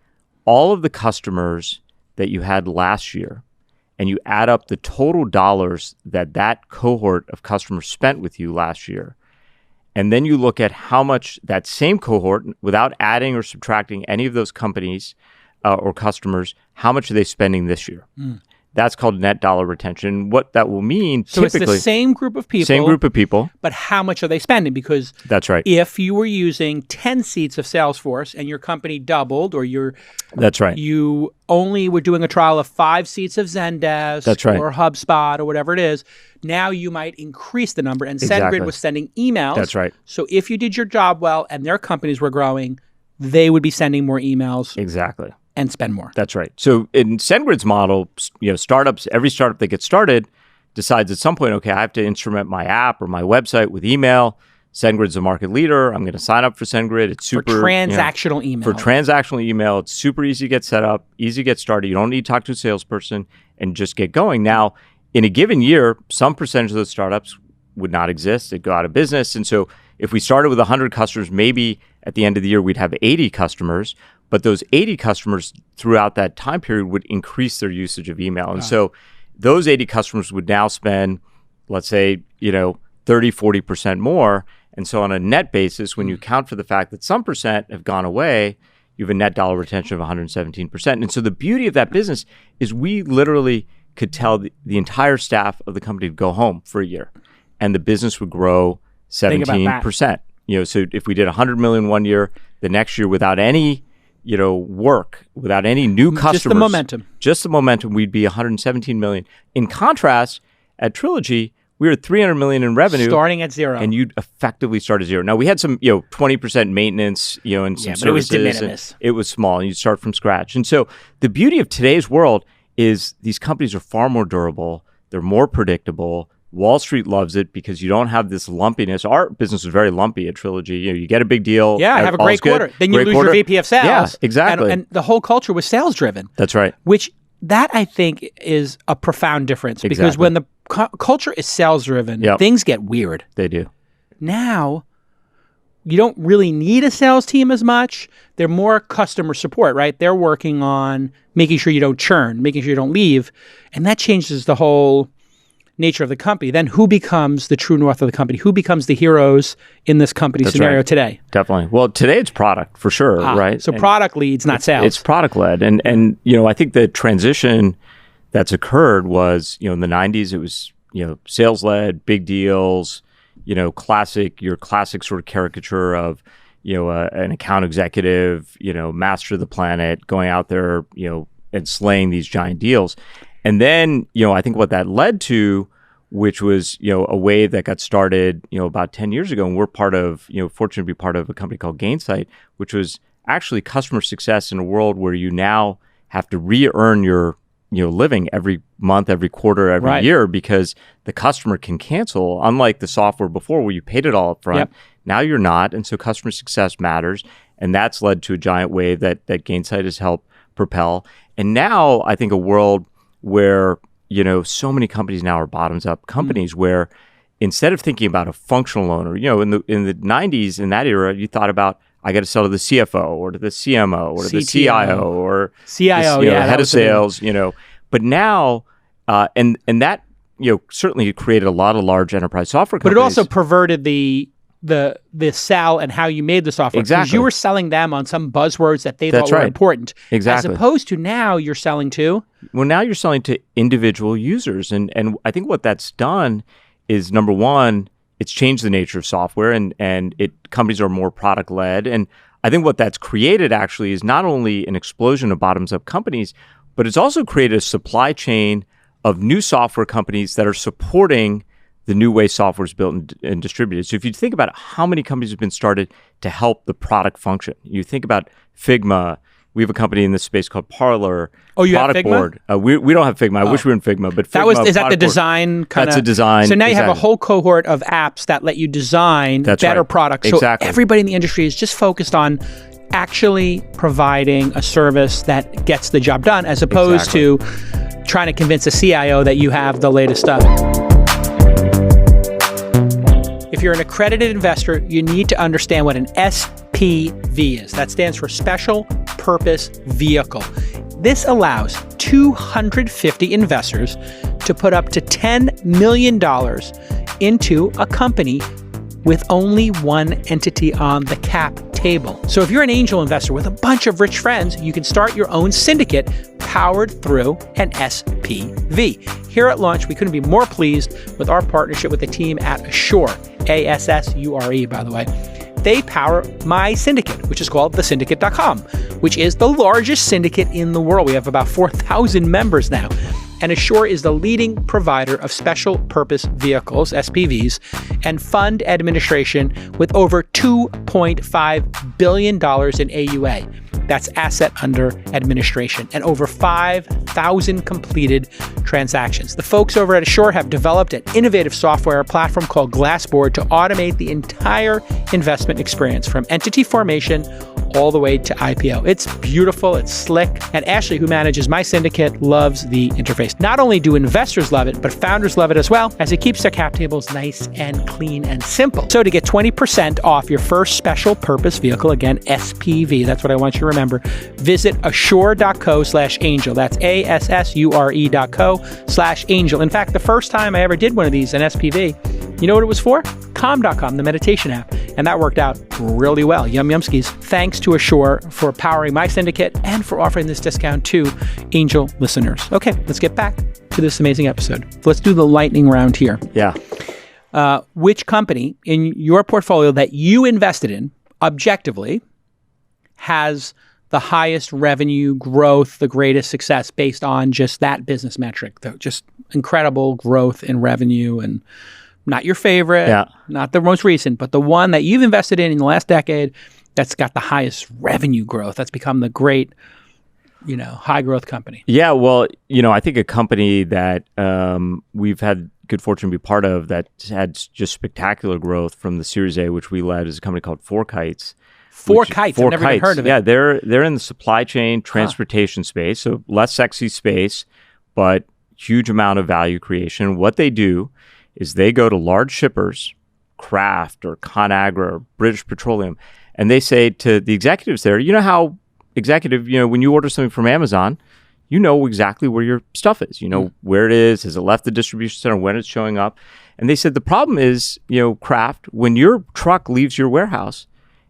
all of the customers that you had last year and you add up the total dollars that cohort of customers spent with you last year, and then you look at how much that same cohort, without adding or subtracting any of those companies or customers, how much are they spending this year? That's called net dollar retention. What that will mean, so typically... it's the same group of people. Same group of people. But how much are they spending? Because that's right. If you were using 10 seats of Salesforce and your company doubled, or that's right. You only were doing a trial of 5 seats of Zendesk that's right. or HubSpot or whatever it is, now you might increase the number. And exactly. SendGrid was sending emails. That's right. So if you did your job well and their companies were growing, they would be sending more emails. Exactly. And spend more. That's right. So in SendGrid's model, startups, every startup that gets started decides at some point, okay, I have to instrument my app or my website with email. SendGrid's a market leader. I'm going to sign up for SendGrid. It's super... For transactional email. For transactional email. It's super easy to get set up, easy to get started. You don't need to talk to a salesperson and just get going. Now, in a given year, some percentage of those startups would not exist. They'd go out of business. And so if we started with 100 customers, maybe at the end of the year, we'd have 80 customers. But those 80 customers throughout that time period would increase their usage of email. And so those 80 customers would now spend, let's say, 30-40% more. And so on a net basis, when you account for the fact that some percent have gone away, you have a net dollar retention of 117%. And so the beauty of that business is we literally could tell the entire staff of the company to go home for a year, and the business would grow 17%. So if we did 100 million one year, the next year without any work, without any new customers. Just the momentum, we'd be 117 million. In contrast, at Trilogy, we were 300 million in revenue. Starting at zero. And you'd effectively start at zero. Now, we had some, 20% maintenance, and some services. But it was de minimis. It was small, and you'd start from scratch. And so the beauty of today's world is these companies are far more durable. They're more predictable. Wall Street loves it because you don't have this lumpiness. Our business was very lumpy at Trilogy. You get a big deal. Yeah, have a great quarter. Then you lose your VP of sales. Yeah, exactly. And the whole culture was sales driven. That's right. Which that I think is a profound difference because when the culture is sales driven, things get weird. They do. Now, you don't really need a sales team as much. They're more customer support, right? They're working on making sure you don't churn, making sure you don't leave. And that changes the whole nature of the company. Then who becomes the true north of the company? Who becomes the heroes in this company scenario today? Definitely. Well, today it's product for sure, right? So product leads, not sales. It's product led. And I think the transition that's occurred was, in the 90s, it was, sales led, big deals, your classic sort of caricature of, an account executive, master of the planet, going out there, and slaying these giant deals. And then, I think what that led to, which was, a wave that got started, about 10 years ago, and we're fortunate to be part of a company called Gainsight, which was actually customer success in a world where you now have to re-earn your, living every month, every quarter, every year, because the customer can cancel, unlike the software before where you paid it all up front. Yep. Now you're not. And so customer success matters. And that's led to a giant wave that Gainsight has helped propel. And now I think a world where, so many companies now are bottoms-up companies where instead of thinking about a functional owner, in the 90s, in that era, you thought about, I got to sell to the CFO or to the CMO or to the CIO or CIO, head of sales, But now, and that, certainly created a lot of large enterprise software companies. But it also perverted the sell and how you made the software. Exactly. Because you were selling them on some buzzwords that they thought were important. Exactly. As opposed to now you're selling to? Well, now you're selling to individual users. And I think what that's done is, number one, it's changed the nature of software and companies are more product led. And I think what that's created actually is not only an explosion of bottoms up companies, but it's also created a supply chain of new software companies that are supporting the new way software is built and distributed. So if you think about it, how many companies have been started to help the product function? You think about Figma. We have a company in this space called Parlor. Oh, you Product have Figma? Board. We don't have Figma. I wish we were in Figma, but Figma, is that the design kind of? That's a design. So now you have a exactly. whole cohort of apps that let you design better products. So Exactly. everybody in the industry is just focused on actually providing a service that gets the job done, as opposed to trying to convince a CIO that you have the latest stuff. If you're an accredited investor, you need to understand what an SPV is. That stands for Special Purpose Vehicle. This allows 250 investors to put up to $10 million into a company with only one entity on the cap table. So if you're an angel investor with a bunch of rich friends, you can start your own syndicate powered through an SPV. Here at Launch, we couldn't be more pleased with our partnership with the team at Assure, ASSURE, by the way. They power my syndicate, which is called thesyndicate.com, which is the largest syndicate in the world. We have about 4,000 members now. And Assure is the leading provider of special purpose vehicles, SPVs, and fund administration with over $2.5 billion in AUA. That's asset under administration, and over 5,000 completed transactions. The folks over at Assure have developed an innovative software platform called Glassboard to automate the entire investment experience from entity formation all the way to IPO. It's beautiful, it's slick, and Ashley, who manages my syndicate, loves the interface. Not only do investors love it, but founders love it as well, as it keeps their cap tables nice and clean and simple. So to get 20% off your first special purpose vehicle, again, SPV, that's what I want you to remember, visit assure.co/angel. That's ASSURE.co/angel. In fact, the first time I ever did one of these, an SPV, you know what it was for? Calm.com, the meditation app. And that worked out really well. Yum yumskis. Thanks to Assure for powering my syndicate and for offering this discount to Angel listeners. Okay, let's get back to this amazing episode. Let's do the lightning round here. Yeah. Which company in your portfolio that you invested in objectively has the highest revenue growth, the greatest success based on just that business metric? Just incredible growth in revenue, and not your favorite, not the most recent, but the one that you've invested in the last decade that's got the highest revenue growth, that's become the great, high growth company. Yeah, well, I think a company that we've had good fortune to be part of that had just spectacular growth from the Series A, which we led, is a company called FourKites. FourKites, I've never even heard of it. Yeah, they're in the supply chain transportation space, so less sexy space, but huge amount of value creation. What they do is they go to large shippers, Kraft or ConAgra or British Petroleum, and they say to the executives there, you know how when you order something from Amazon, you know exactly where your stuff is. You know where it is, has it left the distribution center, when it's showing up. And they said the problem is, Kraft, when your truck leaves your warehouse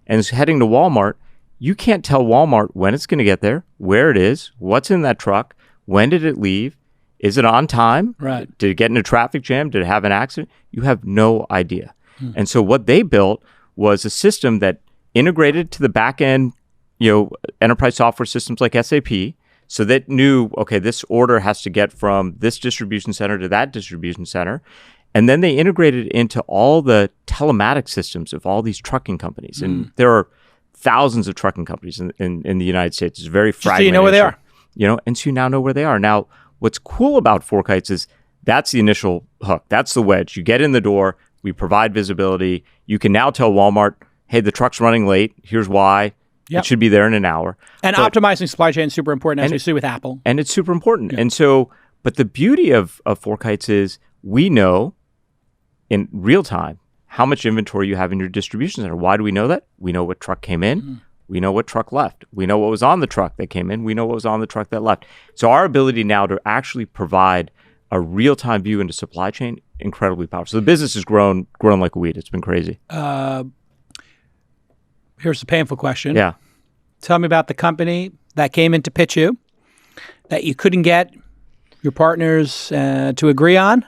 and is heading to Walmart, you can't tell Walmart when it's going to get there, where it is, what's in that truck, when did it leave, is it on time? Right. Did it get in a traffic jam? Did it have an accident? You have no idea. And so what they built was a system that integrated to the back end, enterprise software systems like SAP, so that knew, okay, this order has to get from this distribution center to that distribution center. And then they integrated into all the telematics systems of all these trucking companies. And there are thousands of trucking companies in the United States. It's very fragmented. So you know where they are. And so you now know where they are. Now, what's cool about FourKites is that's the initial hook. That's the wedge. You get in the door. We provide visibility. You can now tell Walmart, hey, the truck's running late. Here's why. It should be there in an hour. And optimizing supply chain is super important, as we see with Apple. And it's super important. Yeah. And so, but the beauty of FourKites is we know in real time how much inventory you have in your distribution center. Why do we know that? We know what truck came in. We know what truck left. We know what was on the truck that came in. We know what was on the truck that left. So our ability now to actually provide a real-time view into supply chain, incredibly powerful. So the business has grown like a weed. It's been crazy. Here's the painful question. Yeah. Tell me about the company that came in to pitch you, that you couldn't get your partners to agree on,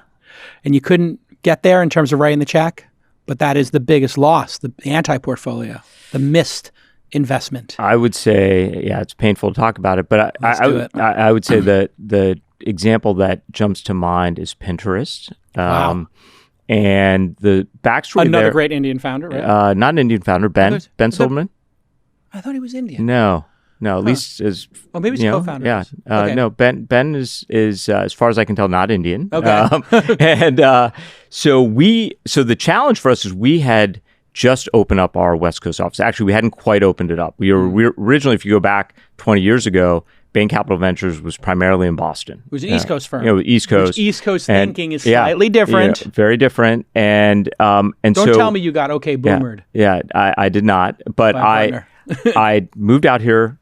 and you couldn't get there in terms of writing the check, but that is the biggest loss, the anti-portfolio, the missed investment. I would say, it's painful to talk about it, but I would say that the example that jumps to mind is Pinterest. Wow. And the backstory Another great Indian founder, right? Not an Indian founder, Ben Silverman. I thought he was Indian. No, at least as maybe he's co-founder. Yeah, Okay. no. Ben is as far as I can tell, not Indian. Okay, and so the challenge for us is we had just opened up our West Coast office. Actually, we hadn't quite opened it up. We were originally, if you go back 20 years ago, Bain Capital Ventures was primarily in Boston. It was an East Coast firm. East Coast. Which East Coast thinking is slightly different. Yeah, very different. And Don't tell me you got boomered. Yeah, I did not. But I moved out here,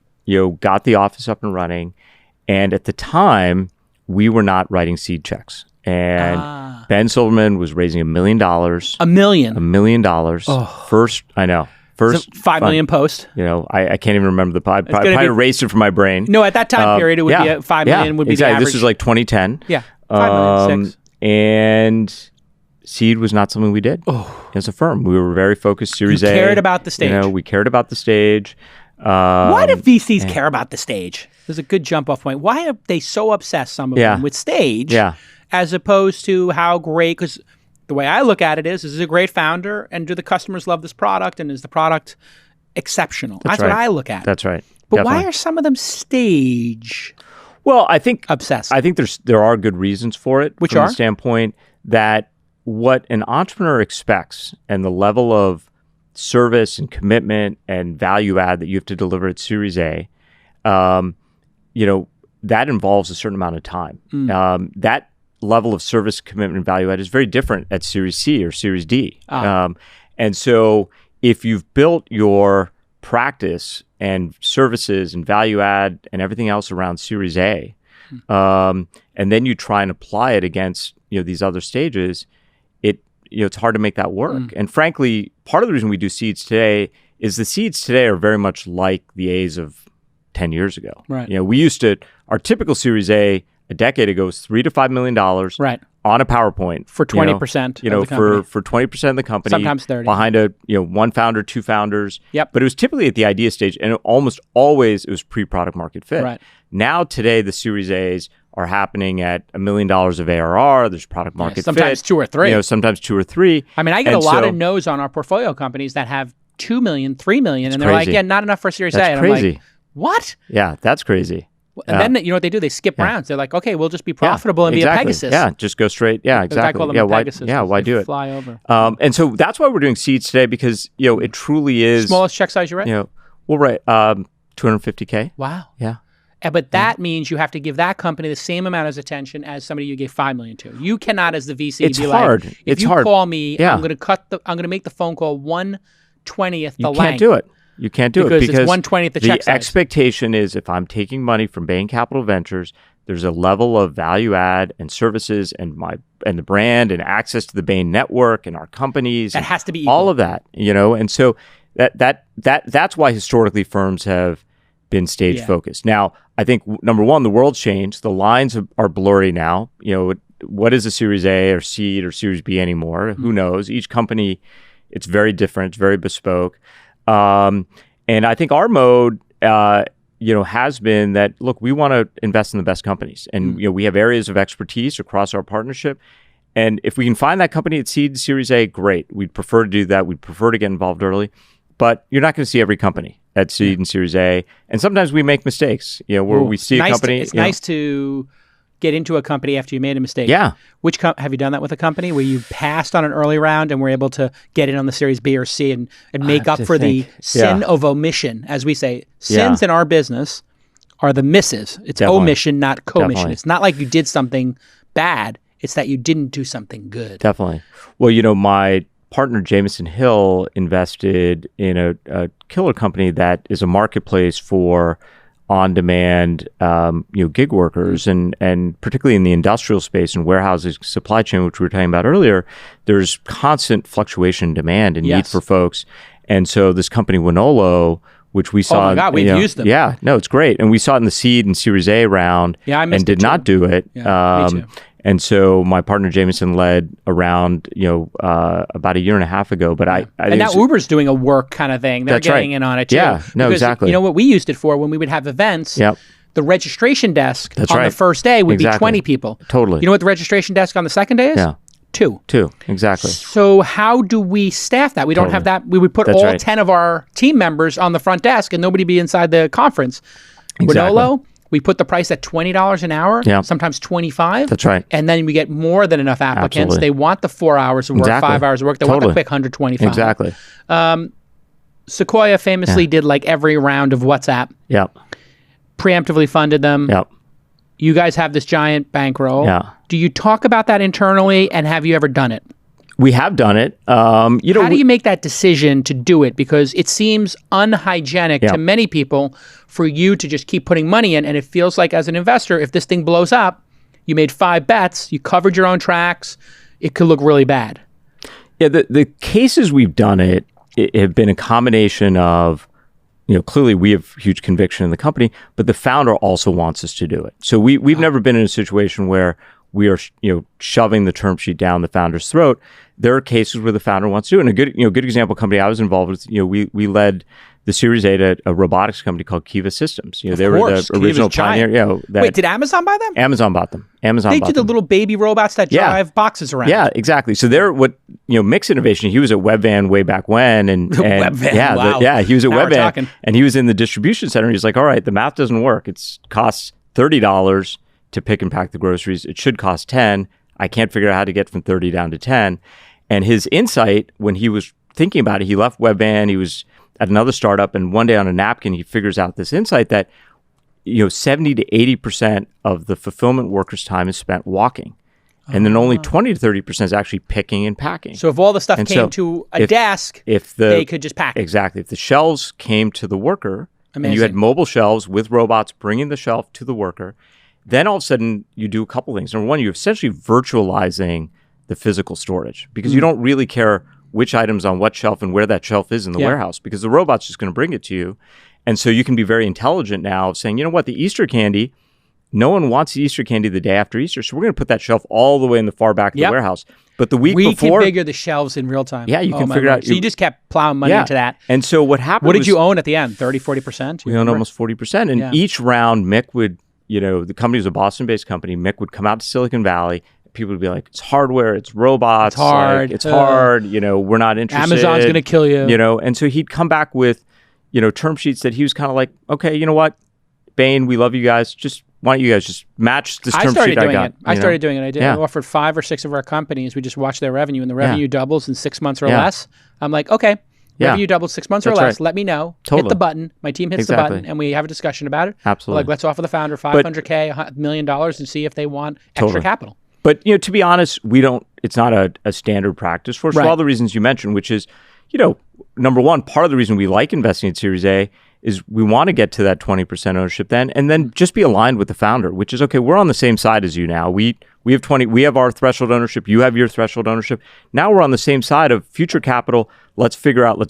got the office up and running. And at the time, we were not writing seed checks. And Ben Silverman was raising $1 million. $1 million? $1 million. First, I know. First, $5 million post. I can't even remember the probably erased it from my brain. No, at that time period, it would be $5 million would be exactly. the average. This was like 2010. Yeah, $5 million, $6 million. And seed was not something we did as a firm. We were very focused. Series A. You cared about the stage. We cared about the stage. Why do VCs care about the stage? There's a good jump off point. Why are they so obsessed, some of them, with stage as opposed to how great, because the way I look at it is this a great founder, and do the customers love this product, and is the product exceptional? That's what I look at. That's right. But why are some of them stage? Well, I think obsessed. I think there are good reasons for it. Which from are? The standpoint that what an entrepreneur expects and the level of service and commitment and value add that you have to deliver at Series A, that involves a certain amount of time. That level of service, commitment, and value add is very different at Series C or Series D. And so if you've built your practice and services and value add and everything else around Series A, and then you try and apply it against these other stages, it's hard to make that work. And frankly, part of the reason we do seeds today is the seeds today are very much like the A's of 10 years ago. Right. We used to, our typical Series A decade ago was $3 to $5 million on a PowerPoint for 20% of the company. for 20% of the company, sometimes 30 behind a one founder, two founders. Yep. But it was typically at the idea stage, and almost always it was pre-product market fit. Right. Now today the Series A's are happening at $1 million of ARR. There's product market fit. Sometimes 2 or 3. Sometimes 2 or 3. I mean, I get a lot of no's on our portfolio companies that have 2 million, 3 million, and they're crazy. like, not enough for Series A. And crazy. I'm like, what? Yeah, that's crazy. And then you know what they do? They skip rounds. They're like, okay, we'll just be profitable and be a Pegasus. Yeah, just go straight. Yeah, exactly. I call them a Pegasus. Why do it? Fly over. And so that's why we're doing seeds today, because it truly is smallest check size you write. We'll write $250K. Wow. Yeah. But that means you have to give that company the same amount of attention as somebody you gave $5 million to. You cannot, as the VC, it's be hard. like, it's if you hard. call me, I'm going to make the phone call 1/20th the length. You can't do it. You can't do it because it's 1/20th the check size. The expectation is if I'm taking money from Bain Capital Ventures, there's a level of value add and services and the brand and access to the Bain network and our companies. That has to be equal. All of that, and so that's why historically firms have been stage focused. Now, I think number one, the world's changed. The lines are blurry now. What is a Series A or seed or Series B anymore? Who knows? Each company, it's very different. It's very bespoke. And I think our mode, has been that, look, we want to invest in the best companies. And, we have areas of expertise across our partnership. And if we can find that company at seed, Series A, great. We'd prefer to do that. We'd prefer to get involved early. But you're not going to see every company at seed and Series A. And sometimes we make mistakes, where we see a company. It's nice to get into a company after you made a mistake. Yeah. Have you done that with a company where you passed on an early round and were able to get in on the Series B or C and make up for the sin of omission, as we say? Sins in our business are the misses. It's omission, not commission. Definitely. It's not like you did something bad. It's that you didn't do something good. Definitely. Well, my partner Jameson Hill invested in a killer company that is a marketplace for on-demand, gig workers, and particularly in the industrial space and warehousing, supply chain, which we were talking about earlier. There's constant fluctuation in demand and need for folks, and so this company Winolo, which we saw, oh my God, we've used them. Yeah, no, it's great, and we saw it in the seed and Series A round, and did not do it. Yeah, me too. And so my partner Jameson led around, about a year and a half ago. But and now Uber's doing a work kind of thing. They're getting in on it too. Yeah, no, because, exactly. You know what we used it for when we would have events? Yep. The registration desk on the first day would be 20 people. Totally. You know what the registration desk on the second day is? Yeah. 2. 2, exactly. So how do we staff that? We don't have that. We would put That's all right. 10 of our team members on the front desk and nobody be inside the conference. Exactly. Winolo, we put the price at $20 an hour, Yeah. sometimes $25. That's right. And then we get more than enough applicants. Absolutely. They want the 4 hours of work, Exactly. 5 hours of work. They want the Totally. quick $125. Exactly. Sequoia famously did like every round of WhatsApp, Yep. preemptively funded them. Yep. You guys have this giant bankroll. Yeah. Do you talk about that internally, and have you ever done it? We have done it. How do you make that decision to do it? Because it seems unhygienic Yeah. to many people for you to just keep putting money in, and it feels like as an investor, if this thing blows up, you made 5 bets, you covered your own tracks, it could look really bad. Yeah, the cases we've done it have been a combination of, clearly we have huge conviction in the company, but the founder also wants us to do it. So we've never been in a situation where we are, shoving the term sheet down the founder's throat. There are cases where the founder wants to do it. And a good example company I was involved with, we led the Series A at a robotics company called Kiva Systems. They were the original pioneer. Wait, did Amazon buy them? Amazon bought them. They do the little baby robots that drive boxes around. Yeah, exactly. So they're Mick's innovation. He was at Webvan way back when, and Webvan, wow. He was at Now we're Webvan, talking. and he was in the distribution center. He's like, all right, the math doesn't work. It costs $30 to pick and pack the groceries. It should cost $10. I can't figure out how to get from 30 down to 10. And his insight when he was thinking about it, he left Webvan. He was at another startup, and one day on a napkin, he figures out this insight that 70 to 80% of the fulfillment workers' time is spent walking. And then only 20 to 30% is actually picking and packing. So if all the stuff came to a desk, they could just pack it. Exactly. If the shelves came to the worker, Amazing. and you had mobile shelves with robots bringing the shelf to the worker, then all of a sudden you do a couple things. Number one, you're essentially virtualizing the physical storage because you don't really care which item's on what shelf and where that shelf is in the warehouse because the robot's just going to bring it to you. And so you can be very intelligent now of saying, you know what, the Easter candy, no one wants the Easter candy the day after Easter, so we're going to put that shelf all the way in the far back of the warehouse. But the week before... We configure the shelves in real time. Yeah, you can figure out... So you just kept plowing money into that. And so what happened What did you own at the end? 30, 40%? We owned almost 40%. And each round, Mick would, the company was a Boston-based company. Mick would come out to Silicon Valley. People would be like, it's hardware, it's robots. It's hard. It's hard. We're not interested. Amazon's going to kill you. And so he'd come back with, term sheets that he was kind of like, okay, you know what? Bain, we love you guys. Why don't you guys just match this term sheet I got? I started doing it. I offered 5 or 6 of our companies. We just watched their revenue, and the revenue doubles in 6 months or less. I'm like, okay, revenue doubles 6 months or less. Let me know. Totally. Hit the button. My team hits the button, and we have a discussion about it. Absolutely. We're like, let's offer the founder $500K, $1 million, and see if they want extra capital. But, to be honest, it's not a standard practice for us for all the reasons you mentioned, which is, number one, part of the reason we like investing in Series A is we want to get to that 20% ownership then, and then just be aligned with the founder, which is, okay, we're on the same side as you now. We have our threshold ownership, you have your threshold ownership. Now we're on the same side of future capital. Let's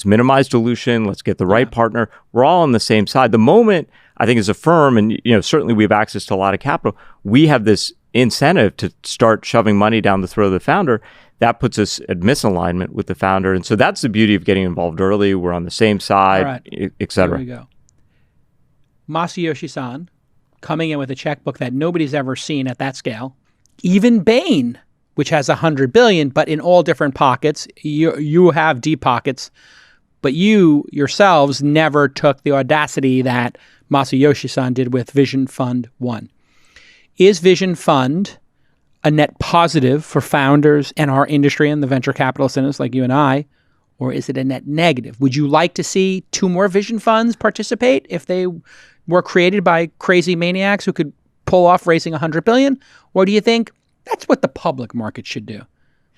minimize dilution, let's get the right partner. We're all on the same side. The moment, I think as a firm, and certainly we have access to a lot of capital, we have this incentive to start shoving money down the throat of the founder. That puts us at misalignment with the founder. And so that's the beauty of getting involved early. We're on the same side, et cetera. There we go. Masayoshi-san coming in with a checkbook that nobody's ever seen at that scale. Even Bain, which has $100 billion, but in all different pockets. You have deep pockets, but you yourselves never took the audacity that Masayoshi-san did with Vision Fund 1. Is Vision Fund a net positive for founders and our industry and the venture capitalists in us like you and I, or is it a net negative? Would you like to see 2 more Vision Funds participate if they were created by crazy maniacs who could pull off raising $100 billion? Or do you think that's what the public market should do?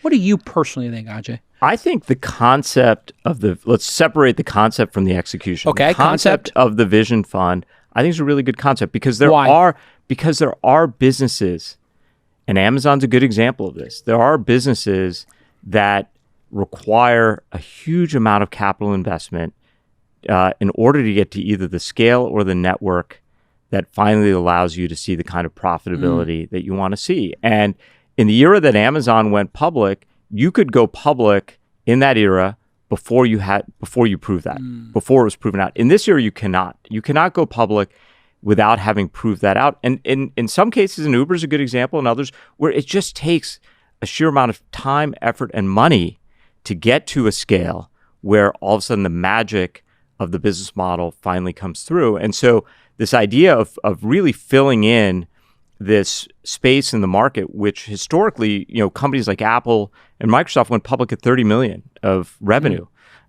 What do you personally think, Ajay? I think the concept of let's separate the concept from the execution. Okay, the concept of the Vision Fund, I think is a really good concept because there are businesses, and Amazon's a good example of this. There are businesses that require a huge amount of capital investment in order to get to either the scale or the network that finally allows you to see the kind of profitability that you want to see. And in the era that Amazon went public, you could go public in that era before you proved that, before it was proven out. In this era, you cannot. You cannot go public without having proved that out. And in some cases, and Uber is a good example, and others, where it just takes a sheer amount of time, effort, and money to get to a scale where all of a sudden the magic of the business model finally comes through. And so this idea of really filling in this space in the market, which historically, companies like Apple and Microsoft went public at 30 million of revenue.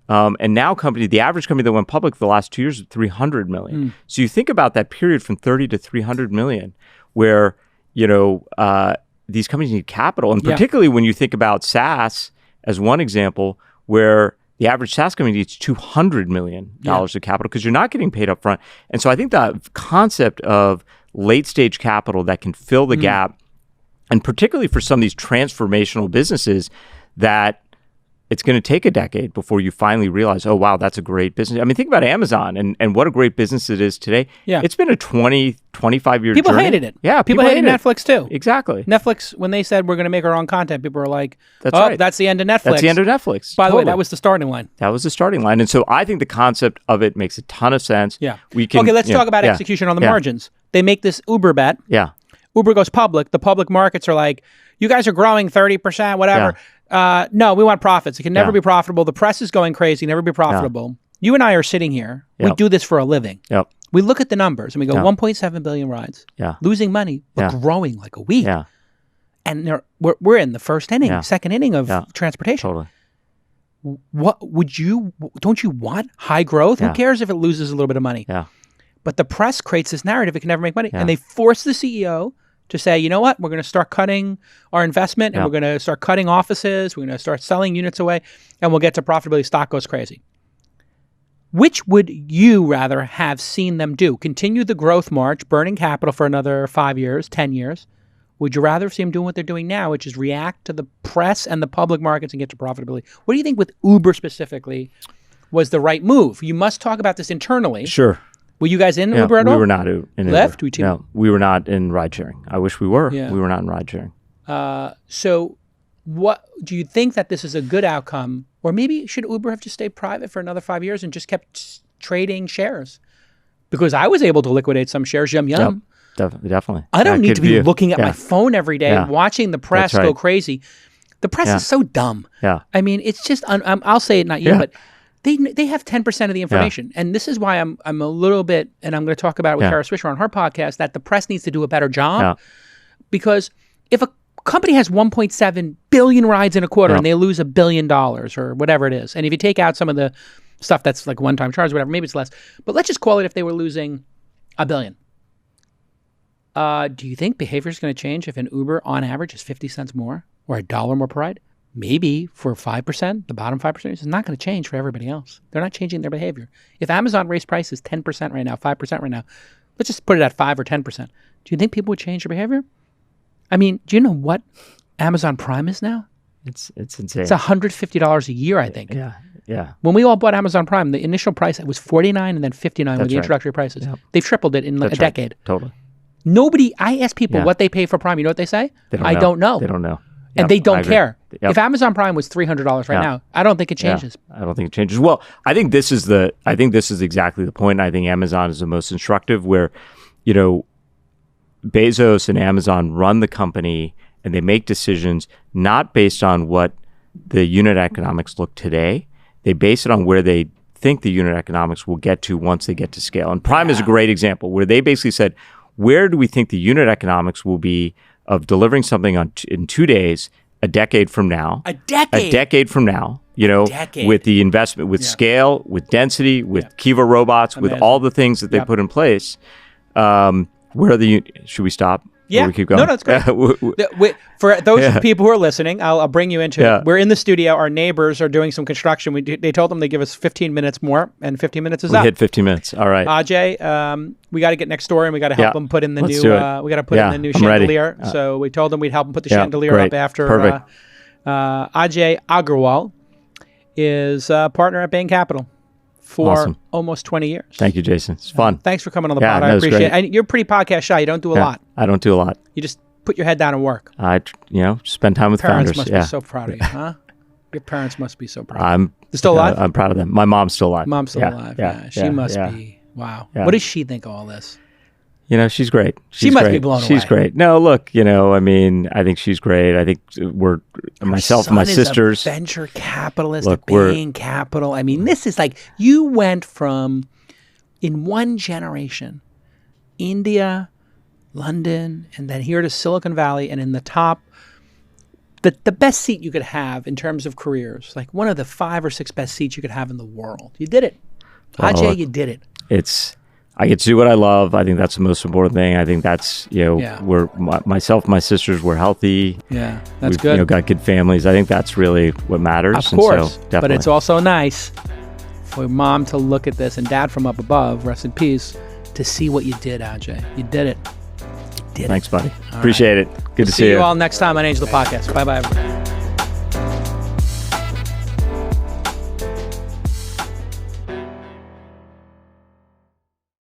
And now the average company that went public the last 2 years is 300 million. So you think about that period from 30 to 300 million where, these companies need capital. And particularly when you think about SaaS as one example, where the average SaaS company needs $200 million of capital because you're not getting paid up front. And so I think the concept of late stage capital that can fill the gap, and particularly for some of these transformational businesses that it's going to take a decade before you finally realize, oh, wow, that's a great business. I mean, think about Amazon and what a great business it is today. Yeah. It's been a 20, 25-year journey. People hated it. Yeah, people hated Netflix too. Exactly. Netflix, when they said we're going to make our own content, people were like, right. That's the end of Netflix. That's the end of Netflix. By the way, that was the starting line. That was the starting line. And so I think the concept of it makes a ton of sense. Yeah. Okay, let's talk about execution on the margins. They make this Uber bet. Yeah. Uber goes public. The public markets are like, you guys are growing 30%, whatever. No, we want profits. It can never be profitable. The press is going crazy, never be profitable. You and I are sitting here. We do this for a living. We look at the numbers and we go 1.7 billion rides, losing money, but growing like a weed. And we're in the first inning, second inning of transportation. Totally. Don't you want high growth? Who cares if it loses a little bit of money? But the press creates this narrative it can never make money. And they force the CEO to say, you know what, we're going to start cutting our investment and we're going to start cutting offices. We're going to start selling units away and we'll get to profitability. Stock goes crazy. Which would you rather have seen them do? Continue the growth march, burning capital for another 5 years, 10 years? Would you rather see them doing what they're doing now, which is react to the press and the public markets and get to profitability? What do you think with Uber specifically was the right move? You must talk about this internally. Sure. Were you guys in Uber at all? We were not in Uber. Left? No, we were not in ride sharing. I wish we were. Yeah. We were not in ride sharing. So what do you think that this is a good outcome? Or maybe should Uber have just stayed private for another 5 years and just kept trading shares? Because I was able to liquidate some shares, yum. Definitely. I don't need to be looking at my phone every day and watching the press go crazy. The press is so dumb. Yeah. I mean, it's just, I'll say it, not you, but they have 10% of the information. And this is why I'm a little bit, and I'm going to talk about it with Kara Swisher on her podcast, that the press needs to do a better job. Because if a company has 1.7 billion rides in a quarter and they lose $1 billion or whatever it is, and if you take out some of the stuff that's like one-time charge or whatever, maybe it's less. But let's just call it if they were losing $1 billion. Do you think behavior is going to change if an Uber on average is 50 cents more or $1 more per ride? Maybe for 5%, the bottom 5%, it's not going to change for everybody else. They're not changing their behavior. If Amazon raised prices 10% right now, 5% right now, let's just put it at 5 or 10%. Do you think people would change their behavior? I mean, do you know what Amazon Prime is now? It's insane. It's $150 a year, I think. Yeah. When we all bought Amazon Prime, the initial price was $49 and then $59 with the introductory prices. Yep. They've tripled it in a decade. Totally. I ask people what they pay for Prime. You know what they say? I don't know. They don't know. And they don't care. If Amazon Prime was $300 right now, I don't think it changes. I don't think it changes. Well, I think this is exactly the point. I think Amazon is the most instructive where, Bezos and Amazon run the company and they make decisions not based on what the unit economics look today. They base it on where they think the unit economics will get to once they get to scale. And Prime is a great example where they basically said, where do we think the unit economics will be of delivering something in 2 days, a decade from now? A decade from now, with the investment, with scale, with density, with Kiva robots, with all the things that they put in place. Should we stop? Yeah. We keep going? No, it's great. For those people who are listening, I'll bring you into it. We're in the studio. Our neighbors are doing some construction. They told them they give us 15 minutes more, and 15 minutes is up. We hit 15 minutes. All right. Ajay, we got to get next door, and we got to help them put in the new. We got to put in the new chandelier. So we told them we'd help them put the chandelier up after. Perfect. Ajay Agarwal is a partner at Bain Capital for almost 20 years. Thank you, Jason. It's fun. Thanks for coming on the pod. I appreciate it. And you're pretty podcast shy. You don't do a lot. I don't do a lot. You just put your head down and work. I, spend time with parents founders. Must be so proud of you, huh? Your parents must be so proud. They're still alive? I'm proud of them. My mom's still alive. Mom's still alive. Yeah. She must be. Wow. What does she think of all this? You know, she's great. She must be blown away. She's great. No, look, you know, I mean, I think she's great. I think myself and my sisters. Is a venture capitalist at Bain Capital. I mean, this is like, you went from, in one generation, India, London, and then here to Silicon Valley, and in the top, the best seat you could have in terms of careers, like one of the 5 or 6 best seats you could have in the world. You did it. Ajay, you did it. I get to do what I love. I think that's the most important thing. I think that's, you know, myself, my sisters, we're healthy. Yeah, that's We've, good. You know, got good families. I think that's really what matters. Of course, and so, definitely. but it's also nice for mom to look at this and dad from up above, rest in peace, to see what you did, Ajay. You did it. You did Thanks, it. buddy. All Appreciate right. it. Good to see you. See you all next time on Angel the Podcast. Bye-bye, everybody.